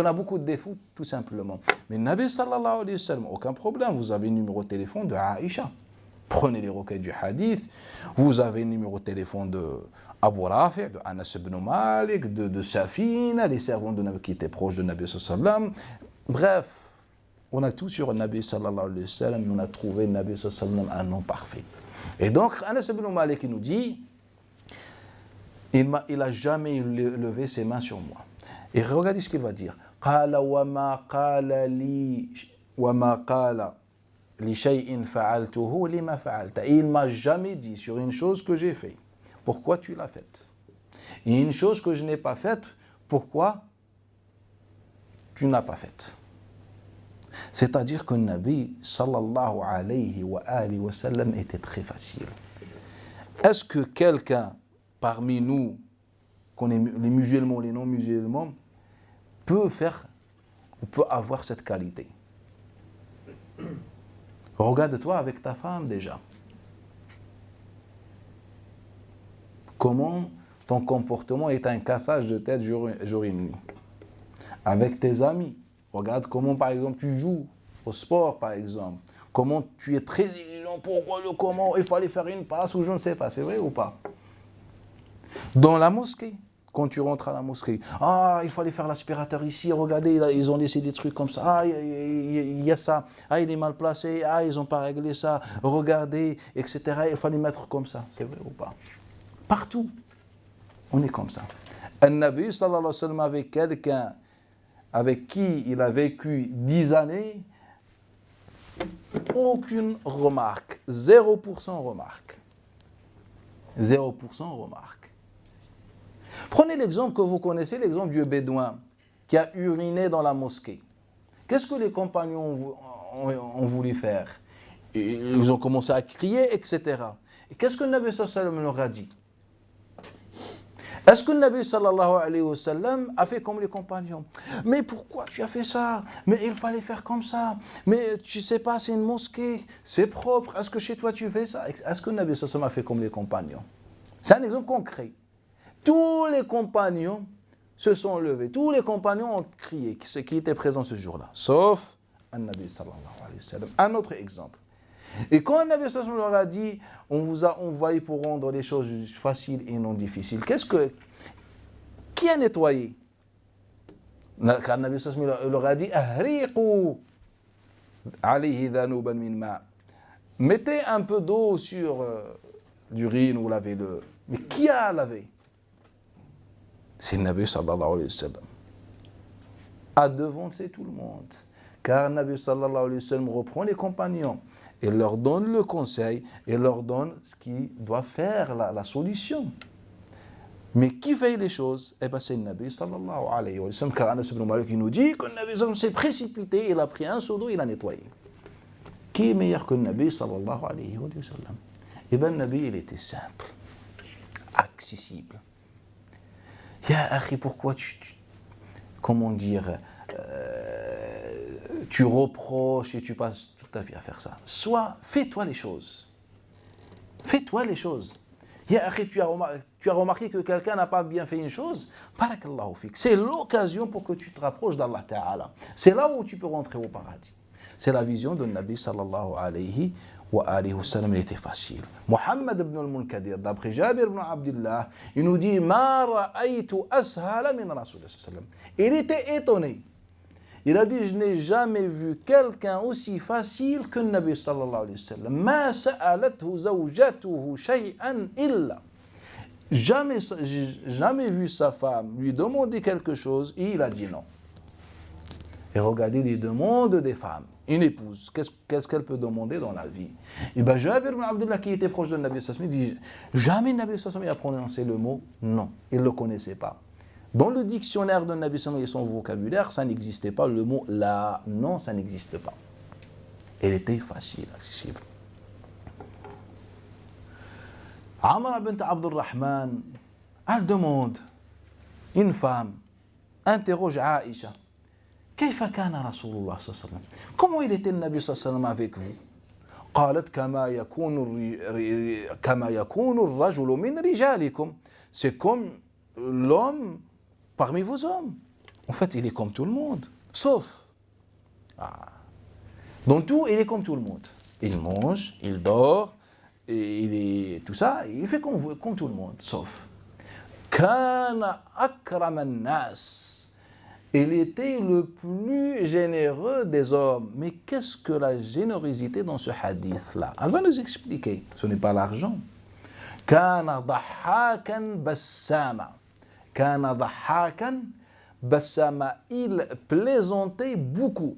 a beaucoup de défauts, tout simplement. Mais Nabi sallallahu alayhi wa sallam, aucun problème, vous avez le numéro de téléphone de Aïcha. Prenez les requêtes du hadith, vous avez le numéro de téléphone de Abu Rafi', de Anas ibn Malik, de Safina, les servants de Nabi qui étaient proches de Nabi sallallahu alayhi wa sallam. Bref, on a tout sur Nabi sallallahu alayhi wa sallam, mais on a trouvé Nabi sallallahu alayhi wa sallam un nom parfait. Et donc, Anas ibn Malik nous dit, il n'a jamais levé ses mains sur moi. Et regardez ce qu'il va dire. قال وما قال لي وما قال لشيء فعلته لما فعلت. Et il m'a jamais dit sur une chose que j'ai fait, pourquoi tu l'as faite. Et une chose que je n'ai pas faite, pourquoi tu n'as pas faite. C'est-à-dire que le Nabi sallallahu alayhi wa sallam était très facile. Est-ce que quelqu'un parmi nous, qu'on est les musulmans, les non-musulmans, peut avoir cette qualité? Regarde-toi avec ta femme déjà. Comment ton comportement est un cassage de tête jour et nuit. Avec tes amis, regarde comment par exemple tu joues au sport par exemple. Comment tu es très exigeant, pourquoi le comment, il fallait faire une passe ou je ne sais pas, c'est vrai ou pas? Dans la mosquée, quand tu rentres à la mosquée, il fallait faire l'aspirateur ici, regardez, là, ils ont laissé des trucs comme ça, il y a ça, il est mal placé, ils n'ont pas réglé ça, regardez, etc. Il fallait mettre comme ça, c'est vrai ou pas? Partout, on est comme ça. Un Nabi sallallahu alayhi wa sallam avec quelqu'un avec qui il a vécu 10 années, aucune remarque, 0% remarque. 0% remarque. Prenez l'exemple que vous connaissez, l'exemple du bédouin qui a uriné dans la mosquée. Qu'est-ce que les compagnons ont voulu faire? Ils ont commencé à crier, etc. Et qu'est-ce que le Nabi sallallahu alayhi wa sallam leur a dit? Est-ce que le Nabi sallallahu alayhi wa sallam a fait comme les compagnons? Mais pourquoi tu as fait ça? Mais il fallait faire comme ça. Mais tu sais pas, c'est une mosquée, c'est propre. Est-ce que chez toi tu fais ça? Est-ce que le Nabi sallallahu alayhi wa sallam a fait comme les compagnons? C'est un exemple concret. Tous les compagnons se sont levés. Tous les compagnons ont crié, ceux qui étaient présents ce jour-là. Sauf un Nabi sallallahu alayhi wa sallam. Un autre exemple. Et quand un Nabi sallallahu alayhi wa sallam leur a dit, on vous a envoyé pour rendre les choses faciles et non difficiles. Qui a nettoyé? Car le Nabi sallallahu alayhi wa sallam leur a dit, ahriqu alayhi dhanuban min ma. Mettez un peu d'eau sur l'urine ou lavez-le. Mais qui a lavé? C'est le Nabi sallallahu alayhi wa sallam. A devancé tout le monde. Car le Nabi sallallahu alayhi wa sallam reprend les compagnons et leur donne le conseil et leur donne ce qu'ils doivent faire, la solution. Mais qui fait les choses? Eh bien, c'est le Nabi sallallahu alayhi wa sallam. Car Anas ibn Malik nous dit que le Nabi sallallahu alayhi wa sallam s'est précipité, il a pris un seau d'eau, il a nettoyé. Qui est meilleur que le Nabi sallallahu alayhi wa sallam? Eh bien, le Nabi, il était simple, accessible. Ya akhi, pourquoi tu reproches et tu passes toute ta vie à faire ça? Fais-toi les choses. Fais-toi les choses. Ya akhi, tu as remarqué que quelqu'un n'a pas bien fait une chose? Barakallahu fik. C'est l'occasion pour que tu te rapproches d'Allah Ta'ala. C'est là où tu peux rentrer au paradis. C'est la vision de Nabi sallallahu alayhi wa sallam, il était facile. Muhammad ibn al-Munkadir, d'après Jabir ibn Abdullah, il nous dit Ma ra'aytu ashala min Rasulullah sallam. Il était étonné. Il a dit, je n'ai jamais vu quelqu'un aussi facile que le Nabi sallallahu alayhi wa sallam. Ma sa'alathu zawjatuhu shay'an illa. Jamais vu sa femme lui demander quelque chose et il a dit non. Et regardez les demandes des femmes. une épouse, qu'est-ce qu'elle peut demander dans la vie? Et bien Jabir ibn Abdullah, qui était proche de Nabi sallallahu alayhi wa sallam, dit jamais Nabi sallallahu alayhi wa sallam a prononcé le mot non. Il ne le connaissait pas. Dans le dictionnaire de Nabi sallallahu alayhi wa sallam et son vocabulaire, ça n'existait pas. Le mot la, non, ça n'existe pas. Elle était facile, accessible. Amra bint Abdurrahman, elle demande, une femme interroge Aïcha. كيف كان رسول الله صلى الله عليه وسلم؟ Comment il était le Nabi صلى الله عليه وسلم avec vous? قالت كما يكون الرجل من رجالكم. C'est comme l'homme parmi vos hommes. En fait, il est comme tout le monde, sauf. Dans tout, il est comme tout le monde. Il mange, il dort, et il est tout ça, il fait comme tout le monde, sauf. كان أكرم الناس. Il était le plus généreux des hommes. Mais qu'est-ce que la générosité dans ce hadith-là? Elle va nous expliquer. Ce n'est pas l'argent. كان ضحاكا بساما. كان ضحاكا بساما. Il plaisantait beaucoup.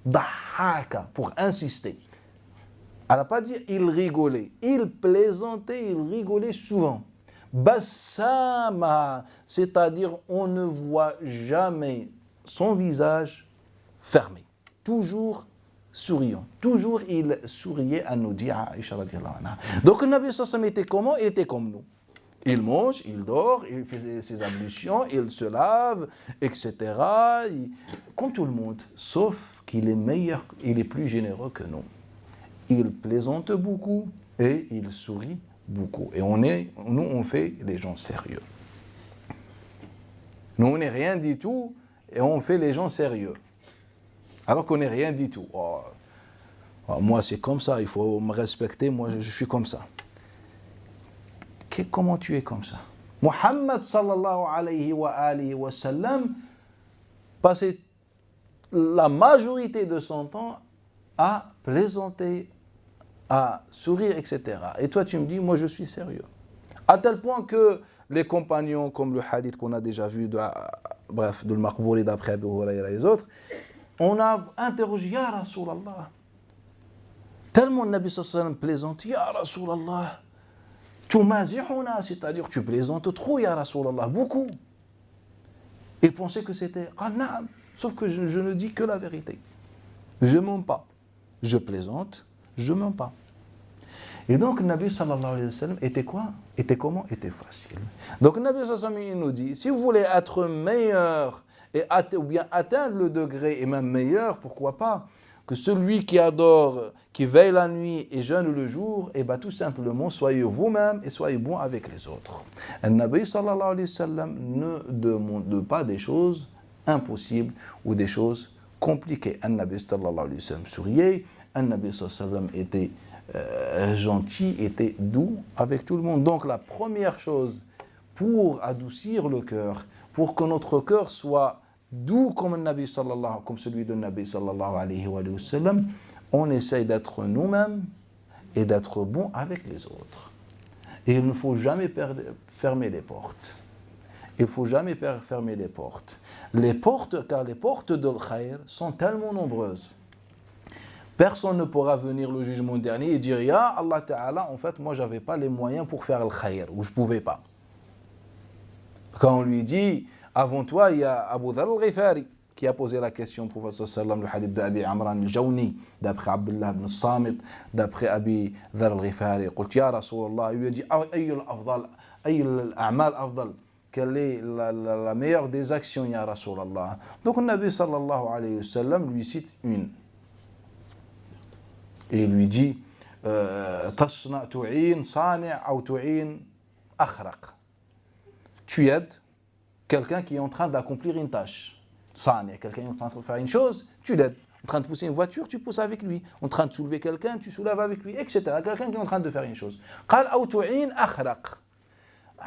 ضحاكا, pour insister. Elle n'a pas dit il rigolait. Il plaisantait, il rigolait souvent. Bassama, c'est-à-dire on ne voit jamais son visage fermé, toujours souriant, toujours il souriait à nous dire Aïcha radiallahu anha. Donc le Nabi sallallahu alayhi wa sallam était comment? Il était comme nous. Il mange, il dort, il fait ses ablutions, il se lave, etc. Comme tout le monde, sauf qu'il est meilleur, il est plus généreux que nous. Il plaisante beaucoup et il sourit beaucoup. Et nous, on fait les gens sérieux. Nous, on n'est rien du tout et on fait les gens sérieux. Alors qu'on n'est rien du tout. Moi, c'est comme ça, il faut me respecter, moi, je suis comme ça. Comment tu es comme ça? Muhammad sallallahu alayhi wa sallam passait la majorité de son temps à plaisanter, à sourire, etc. Et toi, tu me dis, moi, je suis sérieux. À tel point que les compagnons, comme le hadith qu'on a déjà vu, de Al-Maqbouri d'après Abu Hurayra et les autres, on a interrogé, Ya Rasulallah. Tellement le Nabi sallallahu alayhi wa sallam plaisante, Ya Rasulallah. Tu mazihuna, c'est-à-dire tu plaisantes trop, Ya Rasulallah, beaucoup. Il pensait que c'était Qan'am. Sauf que je ne dis que la vérité. Je ne mens pas. Je plaisante. Je ne mens pas. Et donc, le Nabi sallallahu alayhi wa sallam était quoi? Était comment? Était facile. Donc, le Nabi sallallahu alayhi wa sallam nous dit, si vous voulez être meilleur, ou bien atteindre le degré, et même meilleur, pourquoi pas, que celui qui adore, qui veille la nuit et jeûne le jour, et bien tout simplement, soyez vous-même et soyez bon avec les autres. Le Nabi sallallahu alayhi wa sallam ne demande pas des choses impossibles ou des choses compliquées. Le Nabi sallallahu alayhi wa sallam souriait. Nabi sallallahu alayhi wa sallam était gentil, était doux avec tout le monde. Donc la première chose pour adoucir le cœur, pour que notre cœur soit doux comme celui de Nabi sallallahu alayhi wa sallam, on essaye d'être nous-mêmes et d'être bon avec les autres. Et il ne faut jamais fermer les portes. Il ne faut jamais fermer les portes. Car les portes de l'khair sont tellement nombreuses. Personne ne pourra venir le jugement dernier et dire « Ya Allah Ta'ala, en fait, moi, je n'avais pas les moyens pour faire le khayr, ou je ne pouvais pas. » Quand on lui dit « Avant toi, il y a Abu Dharr al-Ghifari qui a posé la question au prophète sallallahu alayhi wa sallam, le hadith d'Abi Amran al-Jawni, d'après Abdullah ibn Samit, d'après Abi Dharr al-Ghifari. Il dit « Ya Rasulallah » il lui a dit « Ayyul afdal, ayyul a'mal afdal » quelle est la meilleure des actions, Ya Rasulallah. Donc, le Nabi sallallahu alayhi wa sallam lui cite une. Et il lui dit tu aides quelqu'un qui est en train d'accomplir une tâche. Quelqu'un qui est en train de faire une chose, tu l'aides. En train de pousser une voiture, tu pousses avec lui. En train de soulever quelqu'un, tu soulèves avec lui, etc. Quelqu'un qui est en train de faire une chose.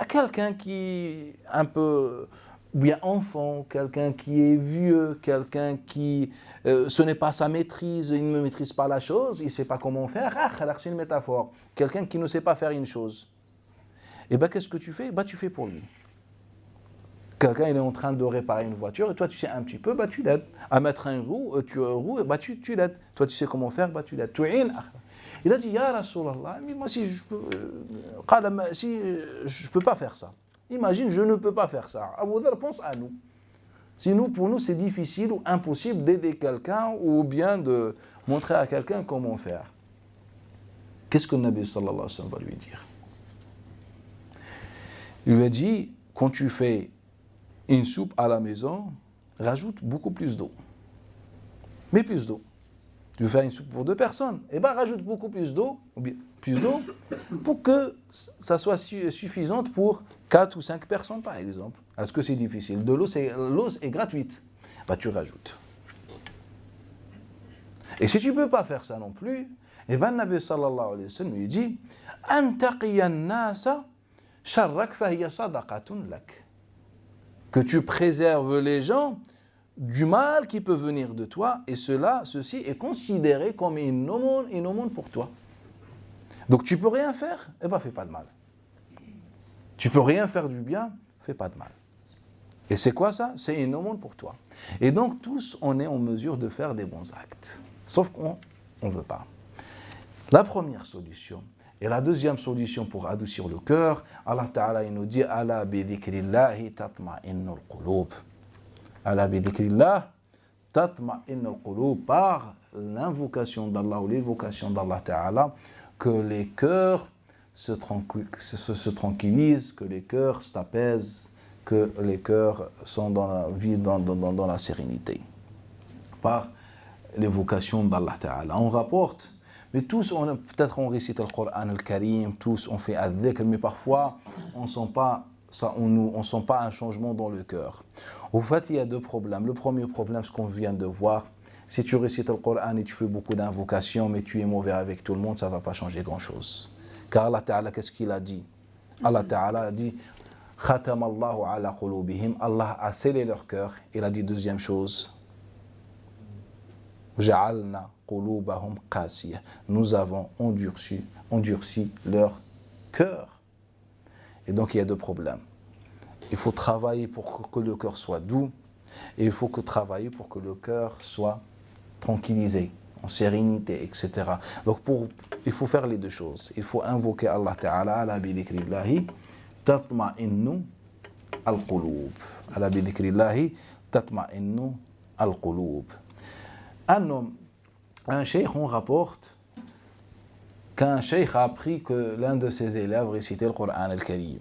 Quelqu'un qui est un peu bien enfant, quelqu'un qui est vieux, quelqu'un qui ce n'est pas sa maîtrise, il ne maîtrise pas la chose, il ne sait pas comment faire. C'est une métaphore. Quelqu'un qui ne sait pas faire une chose. Et bien qu'est-ce que tu fais? Tu fais pour lui. Quelqu'un il est en train de réparer une voiture et toi tu sais un petit peu, bah tu l'aides. À mettre un roue, bah tu l'aides. Toi tu sais comment faire, bah tu l'aides. Il a dit, Ya Rasulallah, mais moi si je peux pas faire ça. Imagine, je ne peux pas faire ça. Abu Dharr pense à nous. Sinon, pour nous, c'est difficile ou impossible d'aider quelqu'un ou bien de montrer à quelqu'un comment faire. Qu'est-ce que le Nabi sallallahu alayhi wa sallam va lui dire? Il lui a dit, quand tu fais une soupe à la maison, rajoute beaucoup plus d'eau. Mais plus d'eau. Tu veux faire une soupe pour 2 personnes, et bien rajoute beaucoup plus d'eau, pour que ça soit suffisante pour 4 ou 5 personnes par exemple. Est-ce que c'est difficile? De l'eau est gratuite. Bah tu rajoutes. Et si tu ne peux pas faire ça non plus, et bien le Nabi sallallahu alayhi wa sallam lui dit An taqiya an-nasa sharrak fahiya sadaqatun lak. Que tu préserves les gens du mal qui peut venir de toi, et ceci est considéré comme une aumône pour toi. Donc tu peux rien faire, eh bien fais pas de mal. Tu peux rien faire du bien, fais pas de mal. Et c'est quoi ça? C'est une aumône pour toi. Et donc tous, on est en mesure de faire des bons actes. Sauf qu'on ne veut pas. La première solution, et la deuxième solution pour adoucir le cœur, Allah Ta'ala il nous dit « Ala bi dhikrillahi tatma'innul qulub » Ala bi dhikrillah tatma'innul qulub, par l'invocation d'Allah ou l'évocation d'Allah Ta'ala, que les cœurs se tranquillisent, que les cœurs s'apaisent, que les cœurs sont dans la sérénité. Par l'évocation d'Allah Ta'ala. On rapporte, mais tous, peut-être on récite le Coran al-Karim, tous on fait al-dhikr, mais parfois on ne sent pas un changement dans le cœur. Au fait, il y a 2 problèmes. Le premier problème, ce qu'on vient de voir, si tu récites le Coran et tu fais beaucoup d'invocations, mais tu es mauvais avec tout le monde, ça ne va pas changer grand-chose. Car Allah Ta'ala, qu'est-ce qu'il a dit? Allah Ta'ala a dit Khatam Allahu ala qulubihim, Allah a scellé leur cœur. Il a dit deuxième chose, Ja'alna qulubahum qasiyah, nous avons endurci leur cœur. Et donc il y a 2 problèmes. Il faut travailler pour que le cœur soit doux, et il faut travailler pour que le cœur soit tranquillisé, en sérénité, etc. Donc il faut faire les 2 choses. Il faut invoquer Allah Ta'ala, ala bi dhikrillahi tatma'innu al-qulub. Ala bi dhikrillahi tatma'innu al-qulub. Un cheikh, on rapporte qu'un cheikh a appris que l'un de ses élèves récitait le Coran al-Karim.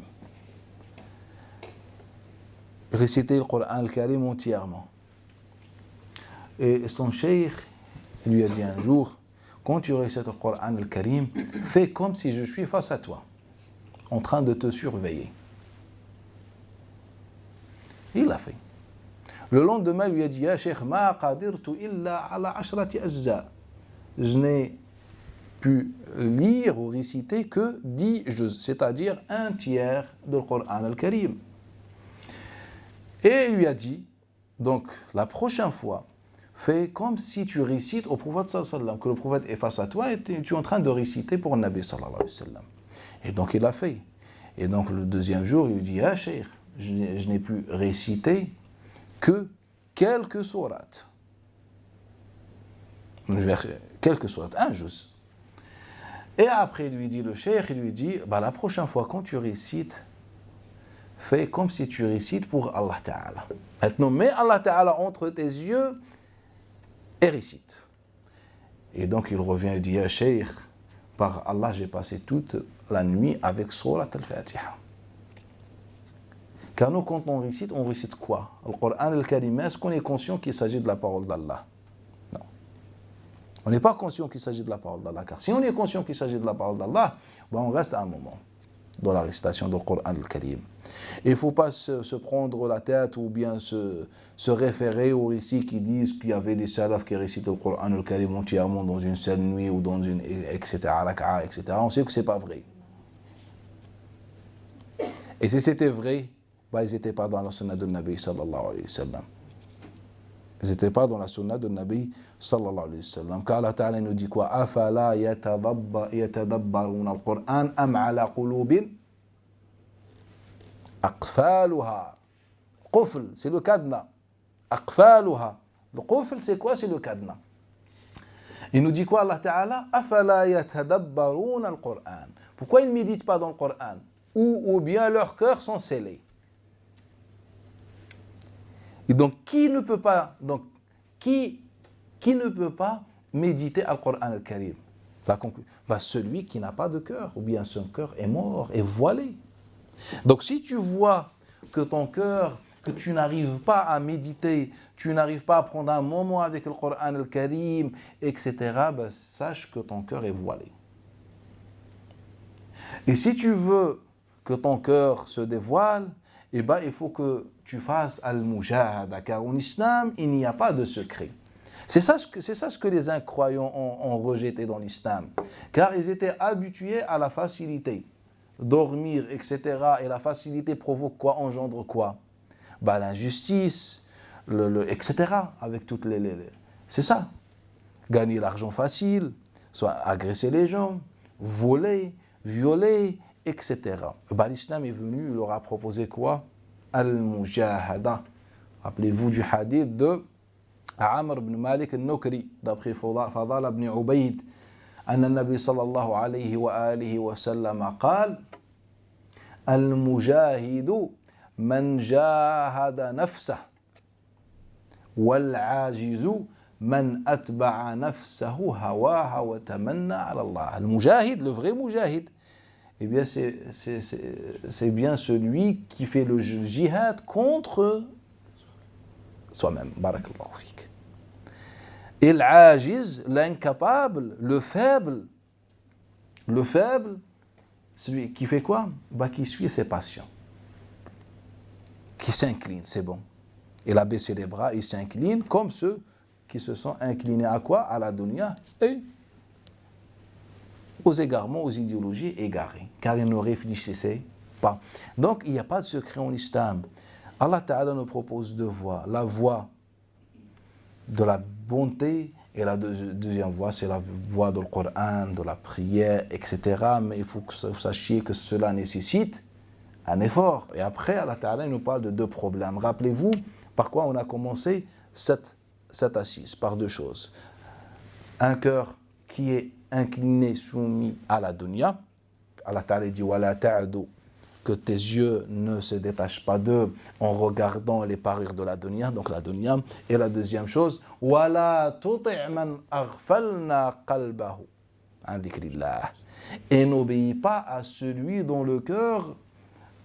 Récitait le Coran al-Karim entièrement. Et son cheikh lui a dit un jour, quand tu récites le Coran al-Karim, fais comme si je suis face à toi, en train de te surveiller. Il l'a fait. Le lendemain, il lui a dit, Ya Cheikh, ma qadirtu illa ala ashrati ajza. Je n'ai pu lire ou réciter que 10 juz, c'est-à-dire 1/3 du Coran al-Karim. Et il lui a dit, donc la prochaine fois, fais comme si tu récites au prophète sallallahu alayhi wa sallam, que le prophète est face à toi et tu es en train de réciter pour le Nabi sallallahu alayhi wa sallam. Et donc il l'a fait. Et donc le deuxième jour, il lui dit, Ah Cheikh, je n'ai pu réciter que quelques sourates. Quelques sourates, un juste. Et après, il lui dit, le cheikh, il lui dit, la prochaine fois, quand tu récites, fais comme si tu récites pour Allah Ta'ala. Maintenant, mets Allah Ta'ala entre tes yeux et récite. Et donc, il revient et dit, Ya cheikh, par Allah, j'ai passé toute la nuit avec Surat al-Fatiha. Car nous, quand on récite quoi? Le Coran al-Karim, est-ce qu'on est conscient qu'il s'agit de la parole d'Allah? Non. On n'est pas conscient qu'il s'agit de la parole d'Allah. Car si on est conscient qu'il s'agit de la parole d'Allah, on reste un moment dans la récitation du Coran al-Karim. Il ne faut pas se prendre la tête ou bien se référer aux récits qui disent qu'il y avait des salafs qui récitent le Coran al-Karim entièrement dans une seule nuit ou dans une, etc., etc. On sait que ce n'est pas vrai. Et si c'était vrai, ils n'étaient pas dans la sunna de Nabi sallallahu alayhi wa sallam. Ils n'étaient pas dans la sunna de Nabi sallallahu alayhi wa sallam. Car Allah Ta'ala nous dit quoi? Afala yatadabbaruna al-Qur'an am ala qulubin aqfaluha. Qufl, c'est le cadenas. Aqfaluha. Le qufl, c'est quoi? C'est le cadenas. Il nous dit quoi, Allah Ta'ala? Afala yatadabbaruna al-Qur'an. Pourquoi ils ne méditent pas dans le Coran? Ou bien leurs cœurs sont scellés. Et donc, qui ne peut pas méditer al-Qur'an al-Karim? La conclusion, celui qui n'a pas de cœur, ou bien son cœur est mort, est voilé. Donc, si tu vois que ton cœur, que tu n'arrives pas à méditer, tu n'arrives pas à prendre un moment avec le Coran al-Karim, etc., sache que ton cœur est voilé. Et si tu veux que ton cœur se dévoile, il faut que tu fasses al-mujahada, car en islam, il n'y a pas de secret. C'est ça ce que les incroyants ont rejeté dans l'islam, car ils étaient habitués à la facilité. Dormir, etc. Et la facilité provoque quoi? Engendre quoi? L'injustice, etc. Avec toutes les... C'est ça. Gagner l'argent facile, soit agresser les gens, voler, violer, etc. L'islam est venu, il leur a proposé quoi? Al-Mujahada. Rappelez-vous du hadith de Amr ibn Malik al-Nukri, d'après Fadal ibn Ubayd, أن النبي صلى الله عليه وآله وسلم قال المجاهد من جاهد نفسه والعاجز من أتبع نفسه هواها وتمنى على الله. المجاهد, le vrai mujahid, eh bien c'est bien celui qui fait le jihad contre soi-même. Barakallahu fik. Et l'ajiz, l'incapable, le faible, celui qui fait quoi? Qui suit ses passions, qui s'incline, c'est bon. Il a baissé les bras, il s'incline comme ceux qui se sont inclinés à quoi? À la dunya et aux égarements, aux idéologies égarées, car ils ne réfléchissaient pas. Donc il n'y a pas de secret en islam. Allah Ta'ala nous propose deux voies. La voie de la bonté, et la deuxième voie, c'est la voie du Coran, de la prière, etc. Mais il faut que vous sachiez que cela nécessite un effort. Et après, Allah Ta'ala nous parle de deux problèmes. Rappelez-vous par quoi on a commencé cette assise, par deux choses. Un cœur qui est incliné, soumis à la dunya. Allah Ta'ala dit « Wala ta'adu » que tes yeux ne se détachent pas d'eux en regardant les parures de la dunya, donc la dunya. Et la deuxième chose, wala tuti' man aghfalna qalbahu an dhikrillah. Et n'obéis pas à celui dont le cœur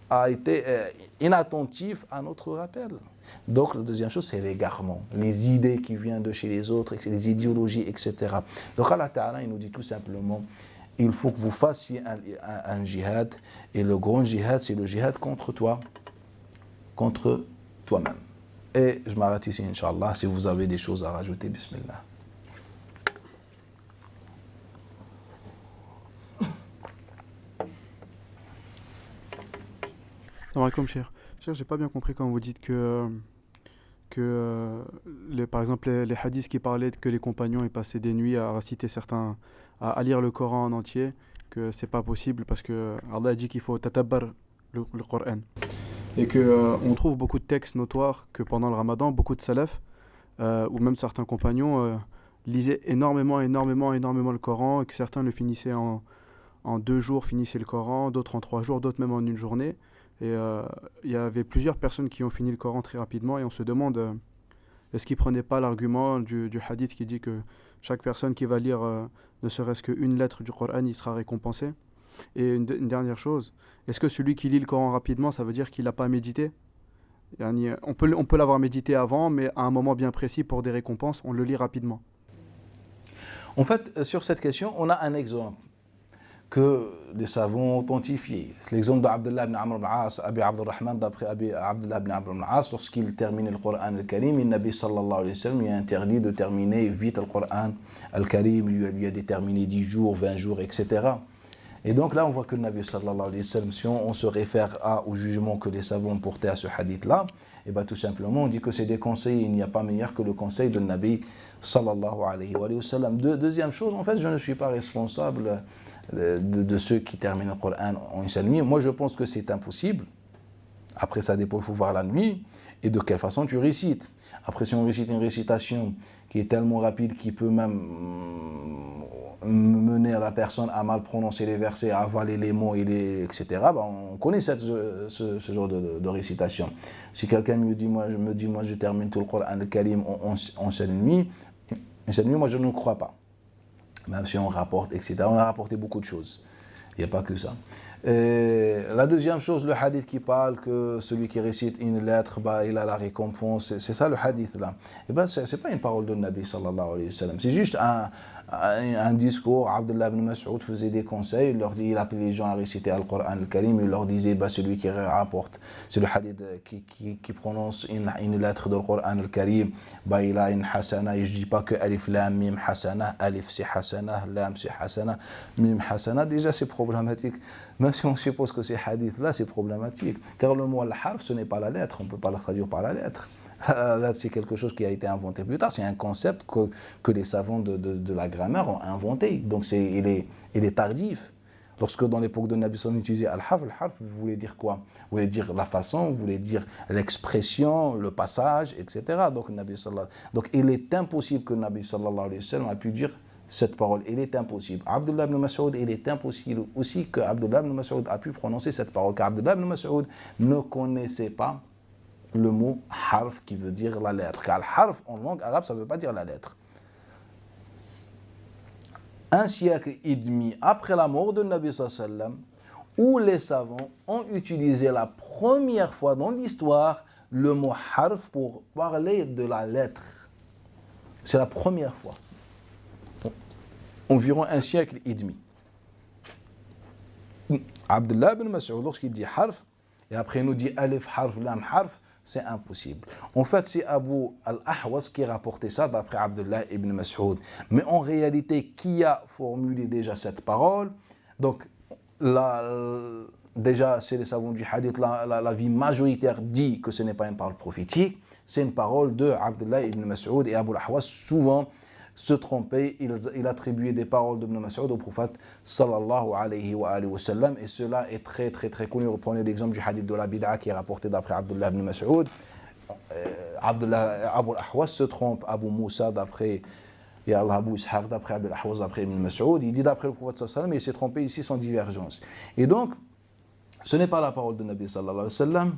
a été inattentif à notre rappel. Donc la deuxième chose, c'est l'égarement, les idées qui viennent de chez les autres, les idéologies, etc. Donc Allah Ta'ala, il nous dit tout simplement, il faut que vous fassiez un djihad, et le grand djihad, c'est le djihad contre toi, contre toi-même. Et je m'arrête ici, Inch'Allah, si vous avez des choses à rajouter, bismillah. Salam alaikum, cher. Cher, j'ai pas bien compris quand vous dites que par exemple, les hadiths qui parlaient que les compagnons aient passé des nuits à réciter à lire le Coran en entier, que c'est pas possible parce que Allah a dit qu'il faut tatabbar le Coran. Et qu'on trouve beaucoup de textes notoires que pendant le Ramadan, beaucoup de salafs, ou même certains compagnons, lisaient énormément le Coran, et que certains le finissaient en 2 jours, finissaient le Coran, d'autres en 3 jours, d'autres même en une journée. Et il y avait plusieurs personnes qui ont fini le Coran très rapidement, et on se demande est-ce qu'ils ne prenaient pas l'argument du hadith qui dit que chaque personne qui va lire ne serait-ce qu'une lettre du Coran, il sera récompensé. Et une dernière chose, est-ce que celui qui lit le Coran rapidement, ça veut dire qu'il n'a pas médité? On peut l'avoir médité avant, mais à un moment bien précis pour des récompenses, on le lit rapidement. En fait, sur cette question, on a un exemple que les savants ont authentifié. C'est l'exemple d'Abdullah ibn Amr ibn al-As, Abi Abdurrahman, d'après Abdullah ibn Amr ibn al-As, lorsqu'il termine le Coran al-Karim, le Nabi sallallahu alayhi wa sallam lui a interdit de terminer vite le Coran al-Karim, lui a déterminé 10 jours, 20 jours, etc. Et donc là, on voit que le Nabi sallallahu alayhi wa sallam, si on se réfère au jugement que les savants ont porté à ce hadith-là, et tout simplement, on dit que c'est des conseils, il n'y a pas meilleur que le conseil de Nabi sallallahu alayhi wa sallam. Deuxième chose, en fait, je ne suis pas responsable de ceux qui terminent le Coran en une seule nuit. Moi, je pense que c'est impossible. Après, ça dépend, il faut voir la nuit et de quelle façon tu récites. Après, si on récite une récitation qui est tellement rapide qu'il peut même mener la personne à mal prononcer les versets, à avaler les mots, etc., on connaît ce genre de récitation. Si quelqu'un me dit, moi je termine tout le Coran al-Karim en cette nuit, moi je ne crois pas. Même si on rapporte, etc. On a rapporté beaucoup de choses. Il n'y a pas que ça. La deuxième chose, le hadith qui parle que celui qui récite une lettre, il a la récompense, c'est ça le hadith là. Et ce n'est pas une parole de Nabi sallallahu alayhi wa sallam, c'est juste un discours. Abdullah ibn Mas'ud faisait des conseils, il appelait les gens à réciter Al-Qur'an al-Karim, il leur disait celui qui rapporte, c'est le hadith qui prononce une lettre de Al-Qur'an al-Karim, il a une hasana, et je ne dis pas que alif lam mim hasana, alif c'est hasana, lam c'est hasana, mim hasana, déjà c'est problématique. Même si on suppose que ces hadiths-là, c'est problématique. Car le mot al-harf, ce n'est pas la lettre, on ne peut pas le traduire par la lettre. La lettre, c'est quelque chose qui a été inventé plus tard, c'est un concept que les savants de la grammaire ont inventé. Donc il est tardif. Lorsque dans l'époque de Nabi sallallahu alayhi wa sallam, on utilisait al-harf, vous voulez dire quoi? Vous voulez dire la façon, vous voulez dire l'expression, le passage, etc. Donc il est impossible que Nabi sallallahu alayhi wa sallam a pu dire cette parole, il est impossible. Abdullah ibn Mas'ud, il est impossible aussi que Abdullah ibn Mas'ud a pu prononcer cette parole, car Abdullah ibn Mas'ud ne connaissait pas le mot harf qui veut dire la lettre. Car harf en langue arabe, ça ne veut pas dire la lettre. Un siècle et demi après la mort de Nabi sallallahu alayhi wa sallam, où les savants ont utilisé la première fois dans l'histoire le mot harf pour parler de la lettre. C'est la première fois. Environ un siècle et demi. Abdullah ibn Mas'ud, lorsqu'il dit harf, et après il nous dit alif harf, lam harf, c'est impossible. En fait, c'est Abu al-Ahwas qui a rapporté ça d'après Abdullah ibn Mas'ud. Mais en réalité, qui a formulé déjà cette parole? Donc, déjà, chez les savants du hadith, la vie majoritaire dit que ce n'est pas une parole prophétique, c'est une parole de Abdullah ibn Mas'ud, et Abu al-Ahwas, souvent, se tromper, il attribuait des paroles d'Ibn Mas'ud au prophète sallallahu alayhi wa sallam, et cela est très très très connu. Reprenez l'exemple du hadith de la bid'a qui est rapporté d'après Abdullah ibn Mas'ud. Abu al-Ahwas se trompe, Abu Moussa d'après Abu Ishaq, d'après Abu al-Ahwas, d'après Ibn Mas'ud, il dit d'après le prophète sallallahu alayhi wa sallam, mais il s'est trompé ici sans divergence. Et donc, ce n'est pas la parole de Nabi sallallahu alayhi wa sallam.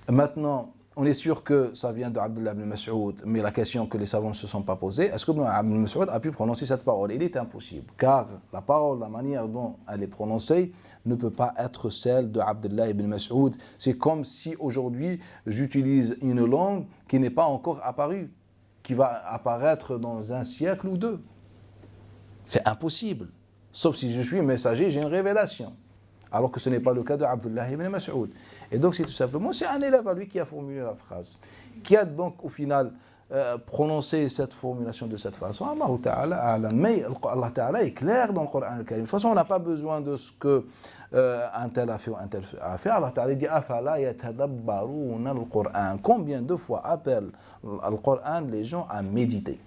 Maintenant, on est sûr que ça vient de Abdullah ibn Mas'ud, mais la question que les savants ne se sont pas posée, est-ce que Abdullah ibn Mas'ud a pu prononcer cette parole? Il est impossible, car la parole, la manière dont elle est prononcée, ne peut pas être celle de Abdullah ibn Mas'ud. C'est comme si aujourd'hui, j'utilise une langue qui n'est pas encore apparue, qui va apparaître dans un siècle ou deux. C'est impossible, sauf si je suis messager, j'ai une révélation. Alors que ce n'est pas le cas de Abdullah ibn Mas'ud. Et donc c'est tout simplement, c'est un élève à lui qui a formulé la phrase, qui a donc au final prononcé cette formulation de cette façon. Allah Ta'ala, mais Allah Ta'ala est clair dans le Coran al-Karim. De toute façon, on n'a pas besoin de ce que un tel a fait ou un tel a fait. Allah Ta'ala dit Afala yatadabbaruna al-Qur'an. Combien de fois appelle le Coran les gens à méditer?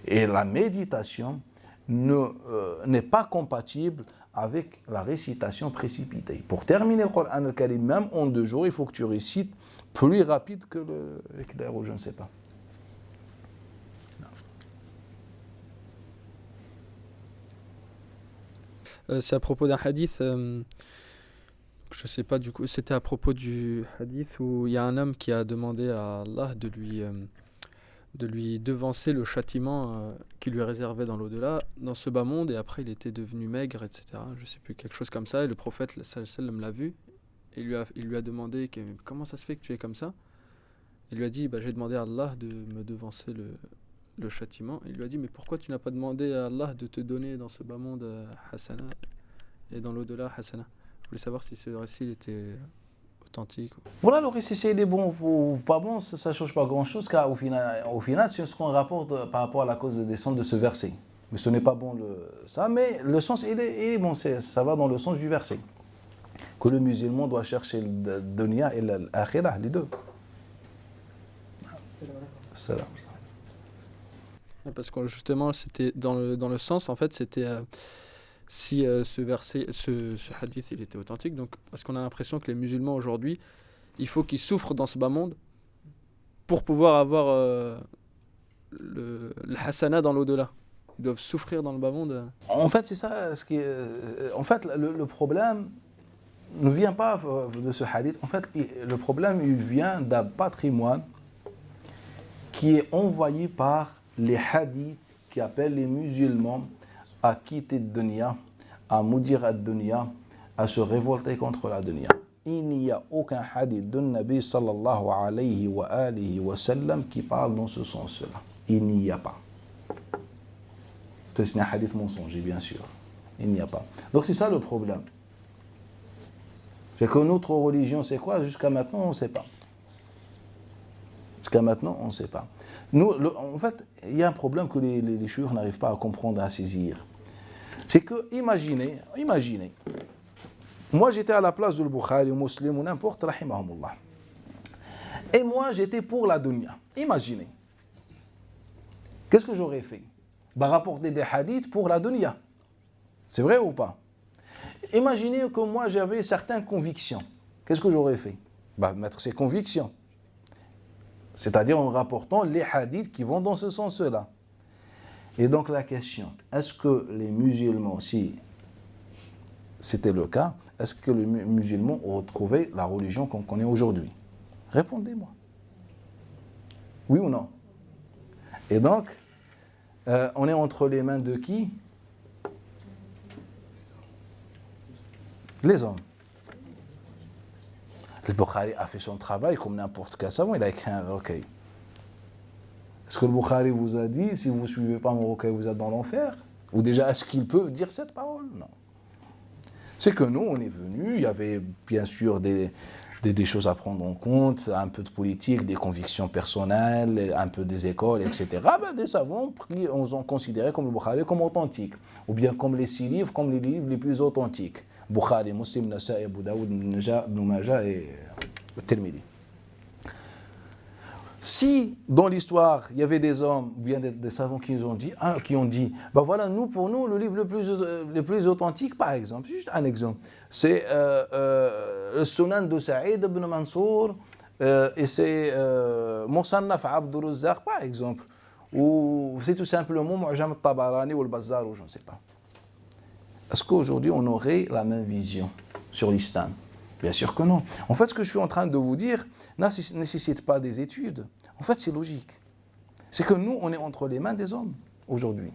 Et la méditation n'est pas compatible avec la récitation précipitée. Pour terminer le Coran al-Karim, même en 2 jours, il faut que tu récites plus rapide que l'éclair ou je ne sais pas. C'est à propos d'un hadith, je ne sais pas du coup, c'était à propos du hadith où il y a un homme qui a demandé à Allah de lui devancer le châtiment qui lui est réservé dans l'au-delà, dans ce bas monde, et après il était devenu maigre, etc. Je ne sais plus, quelque chose comme ça, et le prophète sallallahu alayhi wa sallam l'a vu, et il lui a demandé comment ça se fait que tu es comme ça. Il lui a dit, j'ai demandé à Allah de me devancer le châtiment. Il lui a dit, mais pourquoi tu n'as pas demandé à Allah de te donner dans ce bas monde hasana, et dans l'au-delà hasana? Je voulais savoir si ce récit était authentique. Voilà, le récit, il est bon ou pas bon, ça ne change pas grand-chose, car au final c'est ce qu'on rapporte par rapport à la cause de descente de ce verset. Mais ce n'est pas bon ça, mais le sens, il est bon, ça va dans le sens du verset. Que le musulman doit chercher le dunya et l'akhirah, les deux. Salam. Parce que justement, c'était dans le sens, en fait, c'était si ce verset, ce hadith, il était authentique. Donc, parce qu'on a l'impression que les musulmans aujourd'hui, il faut qu'ils souffrent dans ce bas monde pour pouvoir avoir le hasana dans l'au-delà. Ils doivent souffrir dans le bas monde. En fait, c'est ça ce qui est, en fait, le problème ne vient pas de ce hadith. En fait, le problème, il vient d'un patrimoine qui est envoyé par les hadiths qui appellent les musulmans à quitter le dunya, à maudire la dunya, à se révolter contre la dunya. Il n'y a aucun hadith de Nabi sallallahu alayhi wa sallam qui parle dans ce sens-là. Il n'y a pas. C'est un hadith mensonger, bien sûr. Il n'y a pas. Donc c'est ça le problème. C'est que notre religion, c'est quoi? Jusqu'à maintenant, on ne sait pas. Jusqu'à maintenant, on ne sait pas. Nous, en fait, il y a un problème que les chouïrs n'arrivent pas à comprendre, à saisir. C'est que, imaginez, moi j'étais à la place du Bukhari, ou Muslim, ou n'importe, rahimahumullah. Et moi j'étais pour la dunya. Imaginez. Qu'est-ce que j'aurais fait? Rapporter des hadiths pour la dunya. C'est vrai ou pas? Imaginez que moi j'avais certaines convictions. Qu'est-ce que j'aurais fait? Mettre ces convictions. C'est-à-dire en rapportant les hadiths qui vont dans ce sens-là. Et donc la question, est-ce que les musulmans, si c'était le cas, est-ce que les musulmans ont retrouvé la religion qu'on connaît aujourd'hui? Répondez-moi. Oui ou non? Et donc, on est entre les mains de qui? Les hommes. Le Bukhari a fait son travail comme n'importe quel savant, il a écrit un recueil. Est-ce que le Bukhari vous a dit, si vous ne suivez pas mon recueil, vous êtes dans l'enfer? Ou déjà, est-ce qu'il peut dire cette parole? Non. C'est que nous, on est venus, il y avait bien sûr des choses à prendre en compte, un peu de politique, des convictions personnelles, un peu des écoles, etc. Des savants, on ont considéré comme le Bukhari comme authentique, ou bien comme les 6 livres, comme les livres les plus authentiques. Bukhari, Muslim, Nasa'i, Abu Daoud, Ibn Majah et Tirmidhi. Si dans l'histoire il y avait des hommes, ou bien des savants qui ont dit, voilà, pour nous, le livre le plus authentique, par exemple, juste un exemple, c'est le Sunan de Sa'id ibn Mansour et c'est Musannaf Abdur Razzaq, par exemple, ou c'est tout simplement Mu'jam al-Tabarani ou le Bazzar, ou je ne sais pas. Est-ce qu'aujourd'hui on aurait la même vision sur l'islam? Bien sûr que non. En fait, ce que je suis en train de vous dire ne nécessite pas des études. En fait, c'est logique. C'est que nous, on est entre les mains des hommes aujourd'hui.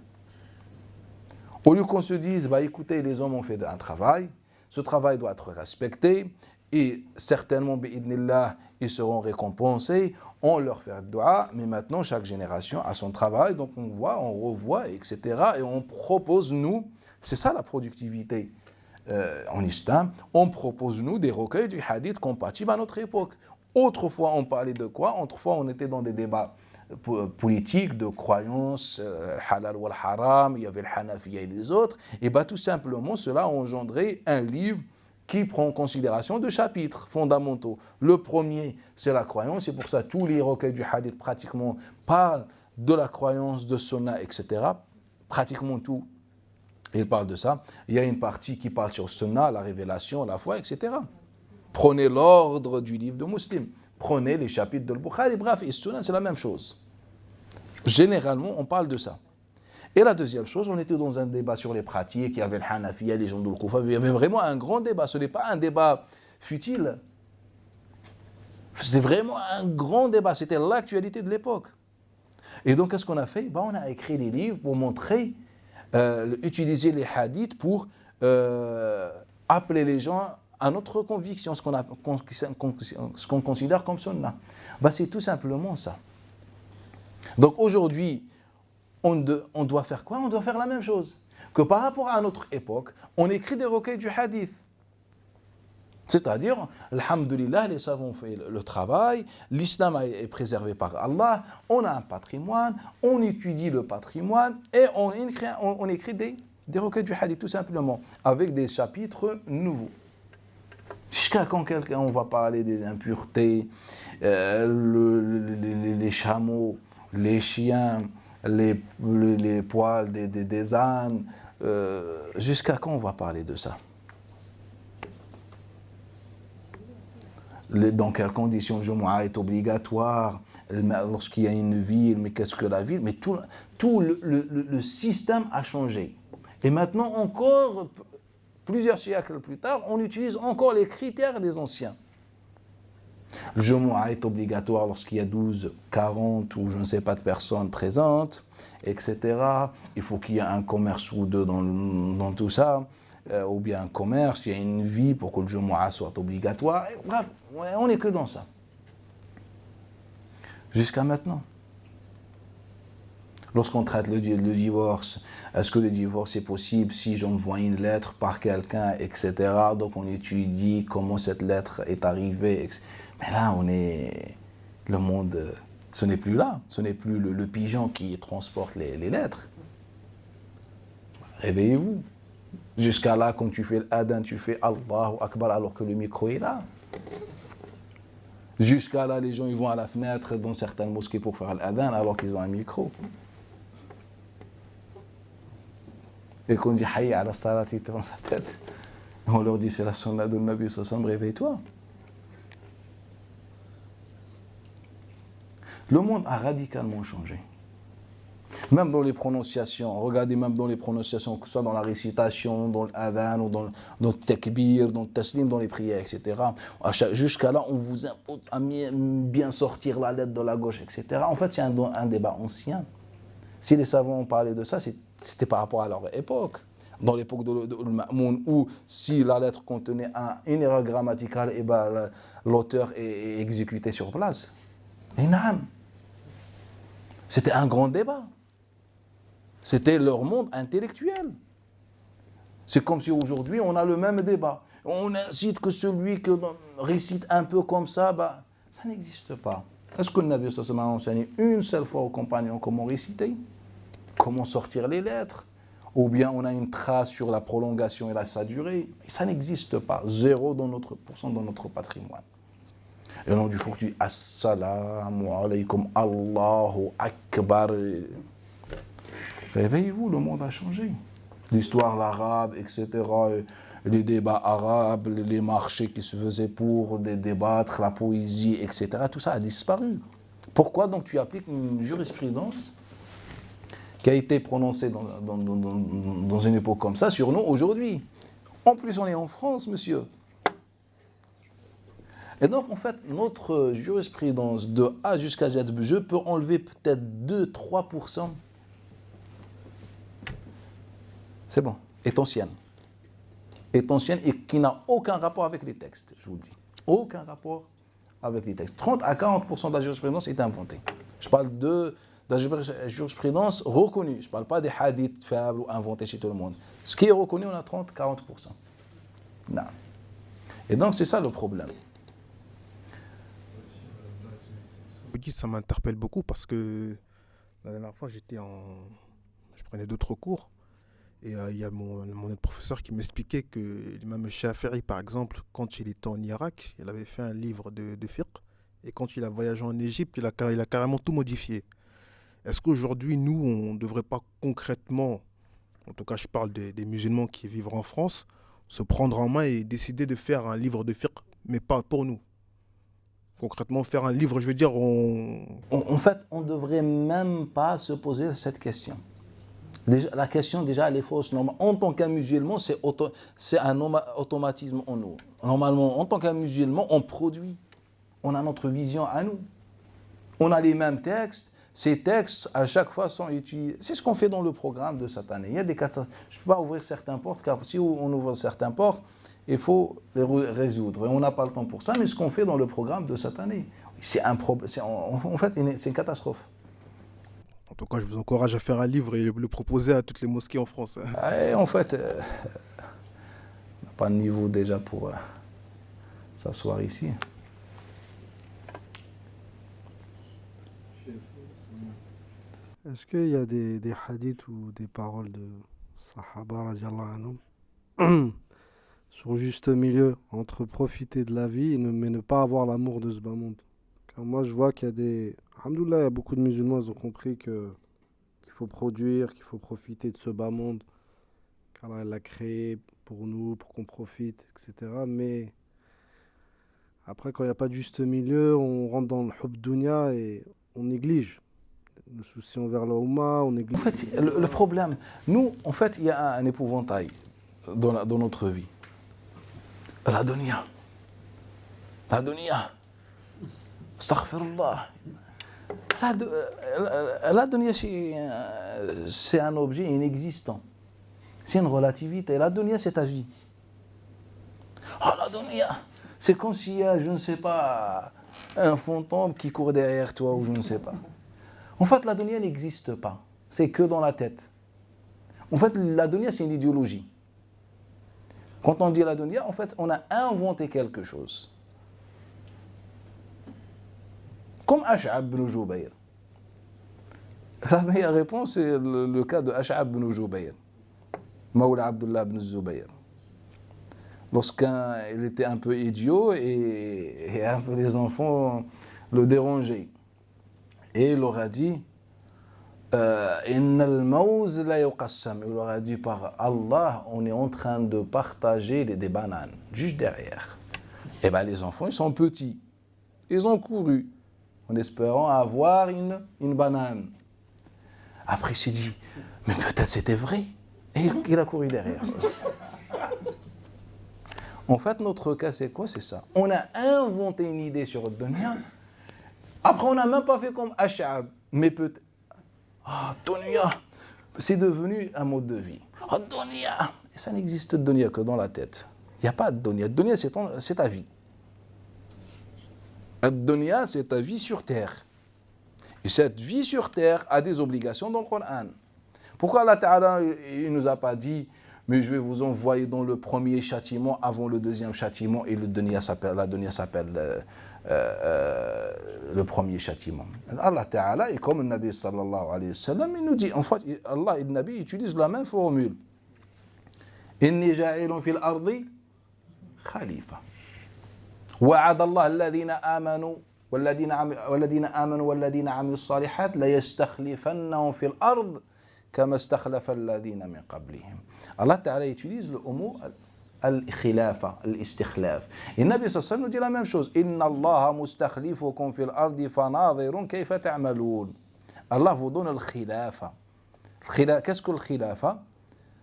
Au lieu qu'on se dise, écoutez, les hommes ont fait un travail, ce travail doit être respecté, et certainement, bi'idnillah, ils seront récompensés, on leur fait dua, mais maintenant, chaque génération a son travail, donc on voit, on revoit, etc. Et on propose, nous, c'est ça la productivité. En islam, on propose nous des recueils du hadith compatibles à notre époque. Autrefois, on parlait de quoi? Autrefois, on était dans des débats politiques, de croyances, halal wal haram, il y avait le Hanafiya et les autres, et tout simplement, cela a engendré un livre qui prend en considération 2 chapitres fondamentaux. Le premier, c'est la croyance, c'est pour ça que tous les recueils du hadith pratiquement parlent de la croyance, de sunna, etc. Pratiquement tout. Il parle de ça. Il y a une partie qui parle sur Sunnah, la révélation, la foi, etc. Prenez l'ordre du livre de Muslim. Prenez les chapitres de Bukhari. Bref, et Sunnah, c'est la même chose. Généralement, on parle de ça. Et la deuxième chose, on était dans un débat sur les pratiques. Il y avait le Hanafiya, les gens de l'Koufa. Il y avait vraiment un grand débat. Ce n'est pas un débat futile. C'était vraiment un grand débat. C'était l'actualité de l'époque. Et donc, qu'est-ce qu'on a fait? On a écrit des livres pour montrer utiliser les hadiths pour appeler les gens à notre conviction, ce qu'on considère comme sunnah. C'est tout simplement ça. Donc aujourd'hui, on doit faire quoi? On doit faire la même chose. Que par rapport à notre époque, on écrit des recueils du hadith. C'est-à-dire, alhamdulillah, les savants ont fait le travail, l'islam est préservé par Allah, on a un patrimoine, on étudie le patrimoine et on écrit des recueils du hadith tout simplement, avec des chapitres nouveaux. Jusqu'à quand on va parler des impuretés, les chameaux, les chiens, les poils des ânes, jusqu'à quand on va parler de ça? Dans quelles conditions le Jumu'ah est obligatoire, lorsqu'il y a une ville, mais qu'est-ce que la ville, mais tout le système a changé. Et maintenant encore, plusieurs siècles plus tard, on utilise encore les critères des anciens. Le Jumu'ah est obligatoire lorsqu'il y a 12, 40 ou je ne sais pas de personnes présentes, etc. Il faut qu'il y ait un commerce ou deux dans tout ça, ou bien un commerce, il y a une vie pour que le Jumu'ah soit obligatoire. Et bref, on n'est que dans ça. Jusqu'à maintenant. Lorsqu'on traite le divorce, est-ce que le divorce est possible si j'envoie une lettre par quelqu'un, etc. Donc on étudie comment cette lettre est arrivée. Mais là, le monde, ce n'est plus là. Ce n'est plus le pigeon qui transporte les lettres. Réveillez-vous. Jusqu'à là, quand tu fais l'adhan, tu fais Allahu Akbar alors que le micro est là. Jusqu'à là, les gens ils vont à la fenêtre dans certaines mosquées pour faire l'adhan alors qu'ils ont un micro. Et quand on dit Hayya ala salat, ils tournent sa tête. On leur dit c'est la sunna de Nabi sallallahu alayhi wa sallam, réveille-toi. Le monde a radicalement changé. Même dans les prononciations, regardez même dans les prononciations, que ce soit dans la récitation, dans l'adhan, ou dans le takbir, dans le taslim, dans les prières, etc. Jusqu'à là, on vous impose à bien sortir la lettre de la gauche, etc. En fait, c'est un débat ancien. Si les savants ont parlé de ça, c'était par rapport à leur époque. Dans l'époque de Ma'moun, où si la lettre contenait une erreur grammaticale, et ben, l'auteur est exécuté sur place. Et naam. C'était un grand débat. C'était leur monde intellectuel. C'est comme si aujourd'hui on a le même débat. On incite que celui qui récite un peu comme ça, bah, ça n'existe pas. Est-ce que le Nabi sallallahu alayhi wa sallam a enseigné une seule fois aux compagnons comment réciter, comment sortir les lettres, ou bien on a une trace sur la prolongation et sa durée? Et ça n'existe pas. 0% dans notre patrimoine. Et on du faut que tu dis Assalamu alaykum, Allahu Akbar. Réveillez-vous, le monde a changé. L'histoire, l'arabe, etc., les débats arabes, les marchés qui se faisaient pour débattre, la poésie, etc., tout ça a disparu. Pourquoi donc tu appliques une jurisprudence qui a été prononcée dans une époque comme ça sur nous aujourd'hui? En plus, on est en France, monsieur. Et donc, en fait, notre jurisprudence de A jusqu'à Z, je peux enlever peut-être 2-3%. C'est bon, est ancienne. Est ancienne et qui n'a aucun rapport avec les textes, je vous le dis. Aucun rapport avec les textes. 30 à 40% de la jurisprudence est inventée. Je parle de la jurisprudence reconnue. Je ne parle pas des hadiths faibles ou inventés chez tout le monde. Ce qui est reconnu, on a 30-40%. Non. Et donc, c'est ça le problème. Ça m'interpelle beaucoup parce que la dernière fois, je prenais d'autres cours. Et il y a mon autre professeur qui m'expliquait que l'imam Shafi'i, par exemple, quand il était en Irak, il avait fait un livre de fiqh. Et quand il a voyagé en Égypte, il a carrément tout modifié. Est-ce qu'aujourd'hui, nous, on ne devrait pas concrètement, en tout cas je parle des musulmans qui vivent en France, se prendre en main et décider de faire un livre de fiqh, mais pas pour nous? Concrètement, faire un livre, je veux dire, En fait, on ne devrait même pas se poser cette question. Déjà, la question, déjà, elle est fausse. En tant qu'un musulman, c'est un automatisme en nous. Normalement, en tant qu'un musulman, on produit. On a notre vision à nous. On a les mêmes textes. Ces textes, à chaque fois, sont utilisés. C'est ce qu'on fait dans le programme de cette année. Il y a des cas. Je ne peux pas ouvrir certaines portes, car si on ouvre certaines portes, il faut les résoudre. Et on n'a pas le temps pour ça, mais ce qu'on fait dans le programme de cette année, c'est un problème. En fait, c'est une catastrophe. En tout cas, je vous encourage à faire un livre et le proposer à toutes les mosquées en France. Et en fait, on n'a pas de niveau déjà pour s'asseoir ici. Est-ce qu'il y a des hadiths ou des paroles de Sahaba radiallahu anhum sur le juste milieu entre profiter de la vie mais ne pas avoir l'amour de ce bas monde? Car moi je vois qu'il y a alhamdoulilah, il y a beaucoup de musulmans qui ont compris qu'il faut produire, qu'il faut profiter de ce bas monde, car Allah l'a créé pour nous, pour qu'on profite, etc. Mais Après, quand il n'y a pas de juste milieu, on rentre dans le hub dunya et on néglige le souci envers la Oumma, on néglige. En fait, le problème, nous, en fait, il y a un épouvantail dans notre vie. La dunya. La dunya. Astaghfirullah. La dunya, c'est un objet inexistant. C'est une relativité. La dunya, c'est ta vie. La dunya, c'est comme s'il y a, je ne sais pas, un fantôme qui court derrière toi ou je ne sais pas. En fait, la dunya n'existe pas. C'est que dans la tête. En fait, la dunya, c'est une idéologie. Quand on dit la dunya, en fait, on a inventé quelque chose. Comme Ash'ab ibn Jubayr. La meilleure réponse, c'est le cas de Ash'ab ibn Jubayr, Mawla Abdullah ibn Zubayr. Lorsqu'il était un peu idiot et un peu les enfants le dérangeaient. Et il leur a dit Innal mawz la yuqassam. Il leur a dit par Allah, on est en train de partager des bananes, juste derrière. Et bien les enfants, ils sont petits. Ils ont couru en espérant avoir une banane. Après, il s'est dit, mais peut-être c'était vrai. Et il a couru derrière. En fait, notre cas, c'est quoi? C'est ça. On a inventé une idée sur le dunya. Après, on n'a même pas fait comme Ash'ab. Mais peut-être... dunya, c'est devenu un mode de vie. Dunya. Et ça n'existe de dunya que dans la tête. Il n'y a pas de dunya. Dunya, c'est ta vie. Dunya, c'est ta vie sur terre. Et cette vie sur terre a des obligations dans le Coran. Pourquoi Allah Ta'ala, il ne nous a pas dit, mais je vais vous envoyer dans le premier châtiment avant le deuxième châtiment, et la dunya s'appelle le premier châtiment. Allah Ta'ala, et comme le Nabi sallallahu alayhi wa sallam, il nous dit, en fait, Allah et le Nabi utilisent la même formule. Inni ja'ilun fil ardi khalifa. وعد الله الذين آمنوا والذين آمنوا والذين عملوا الصالحات ليستخلفنهم في الأرض كما استخلف الذين من قبلهم. Allah Ta'ala utilise le mot al-khilafa, al-istikhlaf. Et le Nabi sallallahu alayhi wa sallam nous dit la même chose. Inna Allah mustakhlifukum fil ardi fanadhirun kayfa ta'malun. Allah vous donne le khilafa. Qu'est-ce que le khilafa?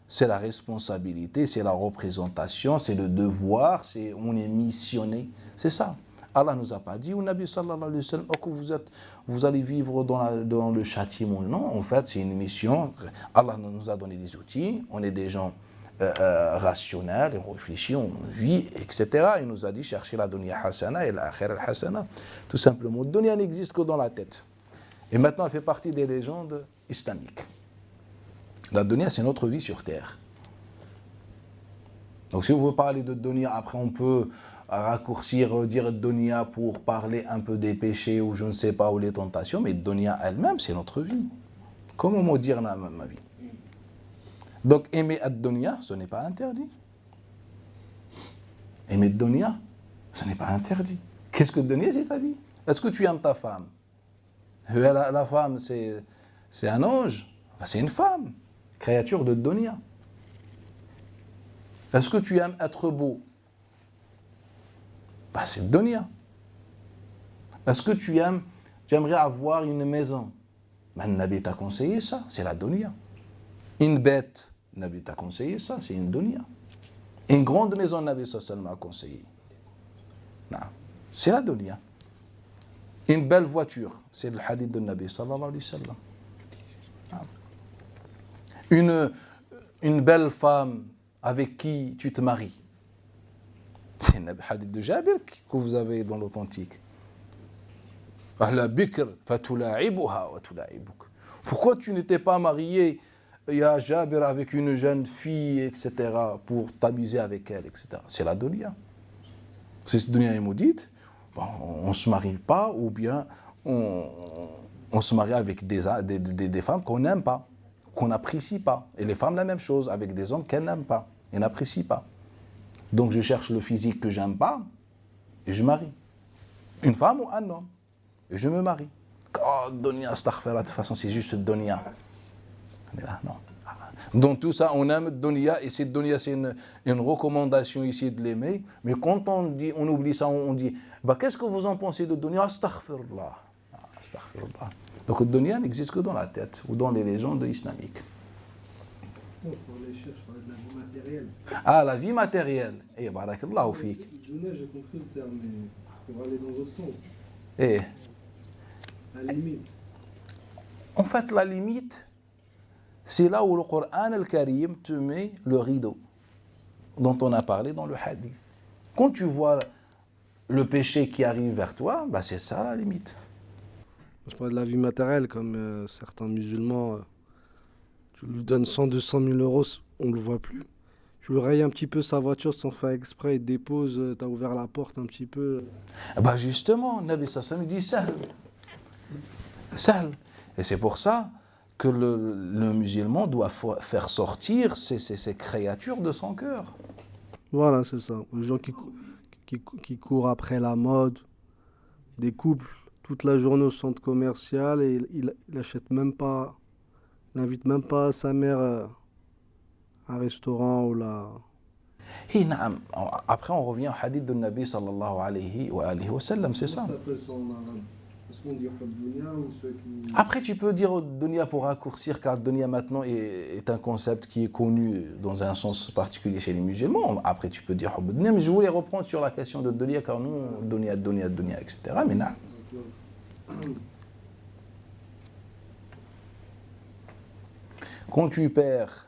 C'est la responsabilité, c'est la représentation, c'est le devoir, on est missionné. C'est ça. Allah ne nous a pas dit, au Nabi sallallahu alayhi wa sallam, que vous allez vivre dans le châtiment. Non, en fait, c'est une mission. Allah nous a donné des outils, on est des gens rationnels, on réfléchit, on vit, etc. Il nous a dit chercher la dunya hasana et l'akhir al-hasana. Tout simplement, la dunya n'existe que dans la tête. Et maintenant, elle fait partie des légendes islamiques. La dunya, c'est notre vie sur terre. Donc si on veut parler de dunya, après on peut raccourcir, dire dunya pour parler un peu des péchés ou je ne sais pas, ou les tentations, mais dunya elle-même, c'est notre vie. Comment maudire ma vie? Donc aimer ad-dunya, ce n'est pas interdit. Aimer dunya, ce n'est pas interdit. Qu'est-ce que dunya, c'est ta vie? Est-ce que tu aimes ta femme? La femme, c'est un ange, c'est une femme. Créature de dunya. Est-ce que tu aimes être beau? C'est dunya. Est-ce que tu aimerais avoir une maison? Le Nabi t'a conseillé ça, c'est la dunya. Une bête, le Nabi t'a conseillé ça, c'est une dunya. Une grande maison, le Nabi sallallahu alayhi wa sallam a conseillé. Non, c'est la dunya. Une belle voiture, c'est le hadith de Nabi sallallahu alayhi wa sallam. Une belle femme avec qui tu te maries. C'est le hadith de Jabir que vous avez dans l'authentique. Pourquoi tu n'étais pas marié, ya Jabir, avec une jeune fille, etc., pour t'amuser avec elle, etc. C'est la dunya. C'est cette dunya est maudite. On ne se marie pas, ou bien on se marie avec des femmes qu'on n'aime pas, qu'on n'apprécie pas. Et les femmes, la même chose, avec des hommes qu'elles n'aiment pas et n'apprécient pas. Donc je cherche le physique que j'aime pas, et je marie. Une femme ou un homme. Et je me marie. Oh, dunya, astaghfirullah, de toute façon, c'est juste dunya. Non. Dans tout ça, on aime Dunya, et cette Dunya, c'est une recommandation ici de l'aimer. Mais quand on oublie ça, on dit, bah, qu'est-ce que vous en pensez de Dunya? Astaghfirullah. Astaghfirullah. Donc le Dunya n'existe que dans la tête ou dans les légendes islamiques. Non, je parlais de la vie matérielle. Ah, la vie matérielle. Eh, barakallahu fik. Dunya, j'ai compris le terme, mais c'est pour aller dans l'autre sens. Eh, La limite. en fait, la limite, c'est là où le Coran al-Karim te met le rideau dont on a parlé dans le hadith. Quand tu vois le péché qui arrive vers toi, bah c'est ça la limite. Je parle de la vie matérielle, comme certains musulmans, tu lui donnes 100, 200 000 euros, on ne le voit plus. Tu lui rayes un petit peu sa voiture sans faire exprès, il te dépose, tu as ouvert la porte un petit peu. Bah justement, Nabi Sassam dit ça. Et c'est pour ça que le musulman doit faire sortir ces créatures de son cœur. Voilà, c'est ça. Les gens qui courent après la mode, des couples toute la journée au centre commercial et il n'achète même pas, il n'invite même pas sa mère à un restaurant ou là. Après, on revient au hadith de Nabi sallallahu alayhi wa sallam, c'est ça. Est-ce qu'on dit dunya ou ceux qui... Après, tu peux dire dunya pour raccourcir, car dunya maintenant est un concept qui est connu dans un sens particulier chez les musulmans. Après, tu peux dire dunya, mais je voulais reprendre sur la question de dunya, car nous, dunya, etc. Mais non. Quand tu perds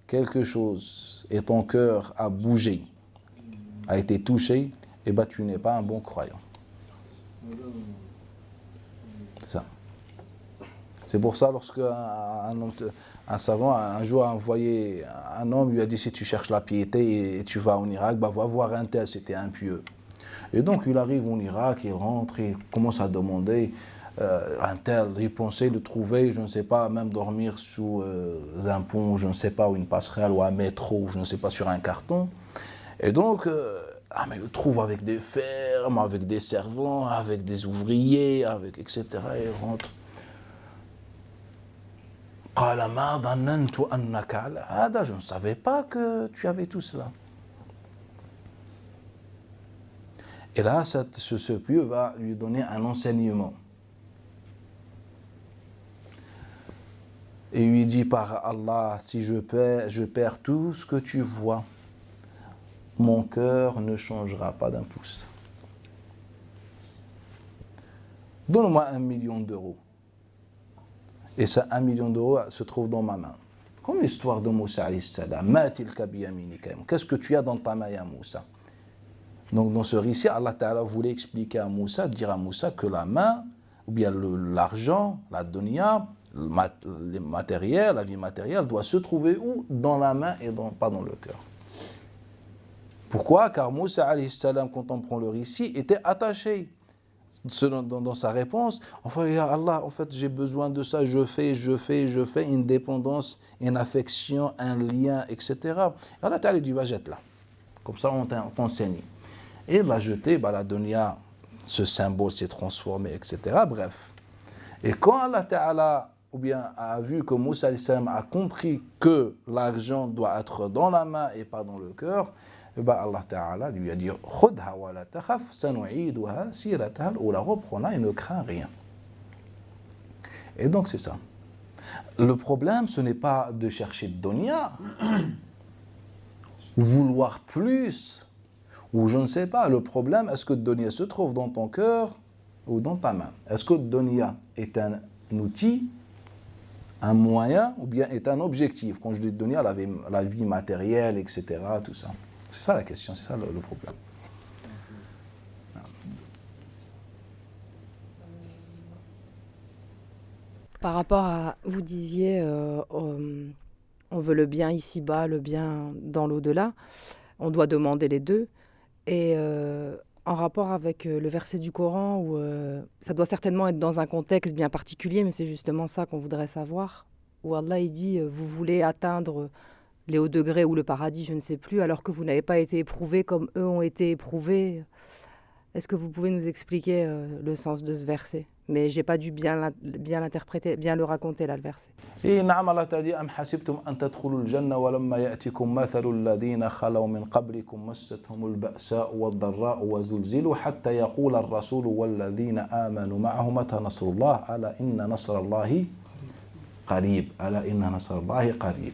quelque chose et ton cœur a bougé, a été touché, eh ben, tu n'es pas un bon croyant. C'est ça. C'est pour ça, lorsque un savant un jour a envoyé un homme, lui a dit, si tu cherches la piété et tu vas en Irak, bah, va voir un tel, c'était impieux. Et donc il arrive en Irak, il rentre, il commence à demander un tel, il pensait le trouver, je ne sais pas, même dormir sous un pont, je ne sais pas, ou une passerelle, ou un métro, je ne sais pas, sur un carton. Et donc, mais il le trouve avec des fermes, avec des servants, avec des ouvriers, avec etc. Et il rentre. Je ne savais pas que tu avais tout cela. Et là, ce pieux va lui donner un enseignement. Et lui dit, par Allah, si je perds tout ce que tu vois, mon cœur ne changera pas d'un pouce. Donne-moi 1 million d'euros. Et ça, 1 million d'euros se trouve dans ma main. Comme l'histoire de Moussa alayhi salam. Qu'est-ce que tu as dans ta main, ya Moussa? Donc dans ce récit, Allah Ta'ala voulait expliquer à Moussa, dire à Moussa que la main, ou bien l'argent, la dunya, le matériel, la vie matérielle doit se trouver où? Dans la main et pas dans le cœur. Pourquoi? Car Moussa alayhi salam, quand on prend le récit, était attaché. Dans sa réponse, enfin, ya Allah, en fait, j'ai besoin de ça, je fais, une dépendance, une affection, un lien, etc. Et Allah Ta'ala dit, bah, jette-la. Comme ça, on t'enseigne. Et il l'a jeté, bah, la dunya, ce symbole s'est transformé, etc. Bref. Et quand Allah Ta'ala, ou bien a vu que Moussa alayhi salam a compris que l'argent doit être dans la main et pas dans le cœur, et ben Allah Ta'ala lui a dit khudha wa la takhaf sanu'iduha sirataha al-ula, reprends-la et ne crains rien. Et donc c'est ça. Le problème, ce n'est pas de chercher de dunya, vouloir plus, ou je ne sais pas. Le problème, est-ce que dunya se trouve dans ton cœur ou dans ta main? Est-ce que dunya est un outil, un moyen, ou bien est un objectif? Quand je dis dunya, la vie matérielle, etc., tout ça. C'est ça la question, c'est ça le problème. Par rapport à, vous disiez, on veut le bien ici-bas, le bien dans l'au-delà, on doit demander les deux. Et en rapport avec le verset du Coran, où ça doit certainement être dans un contexte bien particulier, mais c'est justement ça qu'on voudrait savoir, où Allah il dit, vous voulez atteindre les hauts degrés ou le paradis, je ne sais plus, alors que vous n'avez pas été éprouvés comme eux ont été éprouvés. Est-ce que vous pouvez nous expliquer le sens de ce verset? Mais j'ai pas dû bien l'interpréter, bien le raconter là, le verset. إيه نعم الله تعالى أم حسبتم أن تدخلوا الجنة ولما يأتكم مثل الذين خلوا من قبلكم مستهم البأساء والضراء وزلزلوا حتى يقول الرسول والذين آمنوا معه متى نصر الله ألا إن نصر الله قريب ألا إن نصر الله قريب.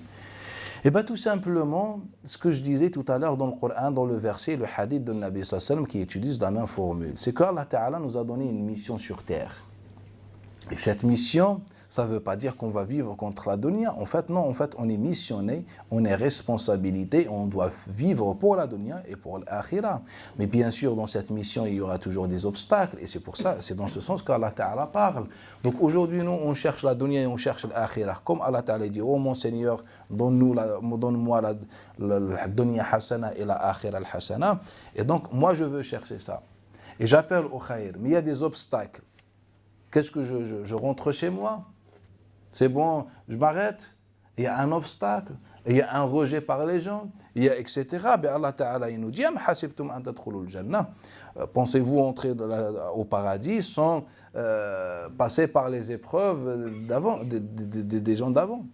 Et bien tout simplement, ce que je disais tout à l'heure dans le Coran, dans le verset, le hadith de Nabi sallallahu alayhi wa sallam qui utilise la même formule, c'est qu'Allah Ta'ala nous a donné une mission sur terre. Et cette mission, ça ne veut pas dire qu'on va vivre contre la dunya. En fait, non, en fait, on est missionné, on est responsabilité, on doit vivre pour la dunya et pour l'akhira. Mais bien sûr, dans cette mission, il y aura toujours des obstacles. Et c'est pour ça, c'est dans ce sens qu'Allah Ta'ala parle. Donc aujourd'hui, nous, on cherche la dunya et on cherche l'akhira. Comme Allah Ta'ala dit, oh mon Seigneur, donne-moi la dunya hasana et la akhira al-hasana. Et donc, moi, je veux chercher ça. Et j'appelle au khair. Mais il y a des obstacles. Qu'est-ce que je rentre chez moi? C'est bon, je m'arrête. Il y a un obstacle, il y a un rejet par les gens, il y a etc. Ben Allah Ta'ala il nous dit pensez-vous entrer au paradis sans passer par les épreuves d'avant, des gens d'avant?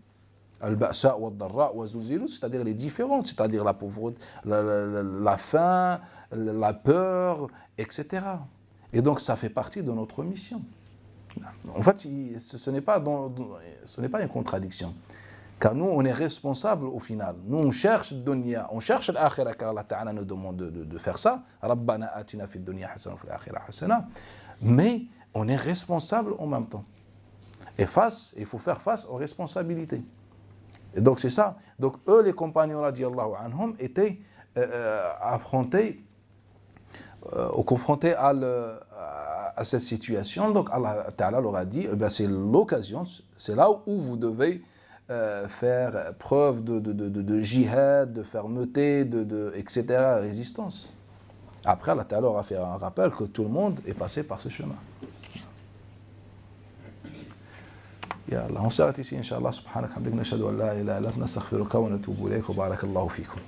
Al-ba'sa wa ad-darra wa zulzilu, c'est-à-dire les différentes, c'est-à-dire la pauvreté, la faim, la peur, etc. Et donc ça fait partie de notre mission. En fait, ce n'est pas une contradiction. Car nous, on est responsable au final. Nous, on cherche dunya, on cherche l'akhira, car Allah Ta'ala nous demande de faire ça. Rabbana atina fid dunya hasana wa fil akhira hasana. Mais on est responsable en même temps. Et il faut faire face aux responsabilités. Et donc c'est ça. Donc eux, les compagnons radiyallahu anhum, étaient confrontés à cette situation. Donc Allah Ta'ala leur a dit, c'est l'occasion, c'est là où vous devez faire preuve de jihad, de fermeté, etc., résistance. Après, Allah Ta'ala leur a fait un rappel que tout le monde est passé par ce chemin. يا الله، on s'arrête ici, Inch'Allah. Subhanak hamdik, nashhadu an la ilaha illa anta, nastaghfiruka wa natubu ilayk, wa barakallahu fikum.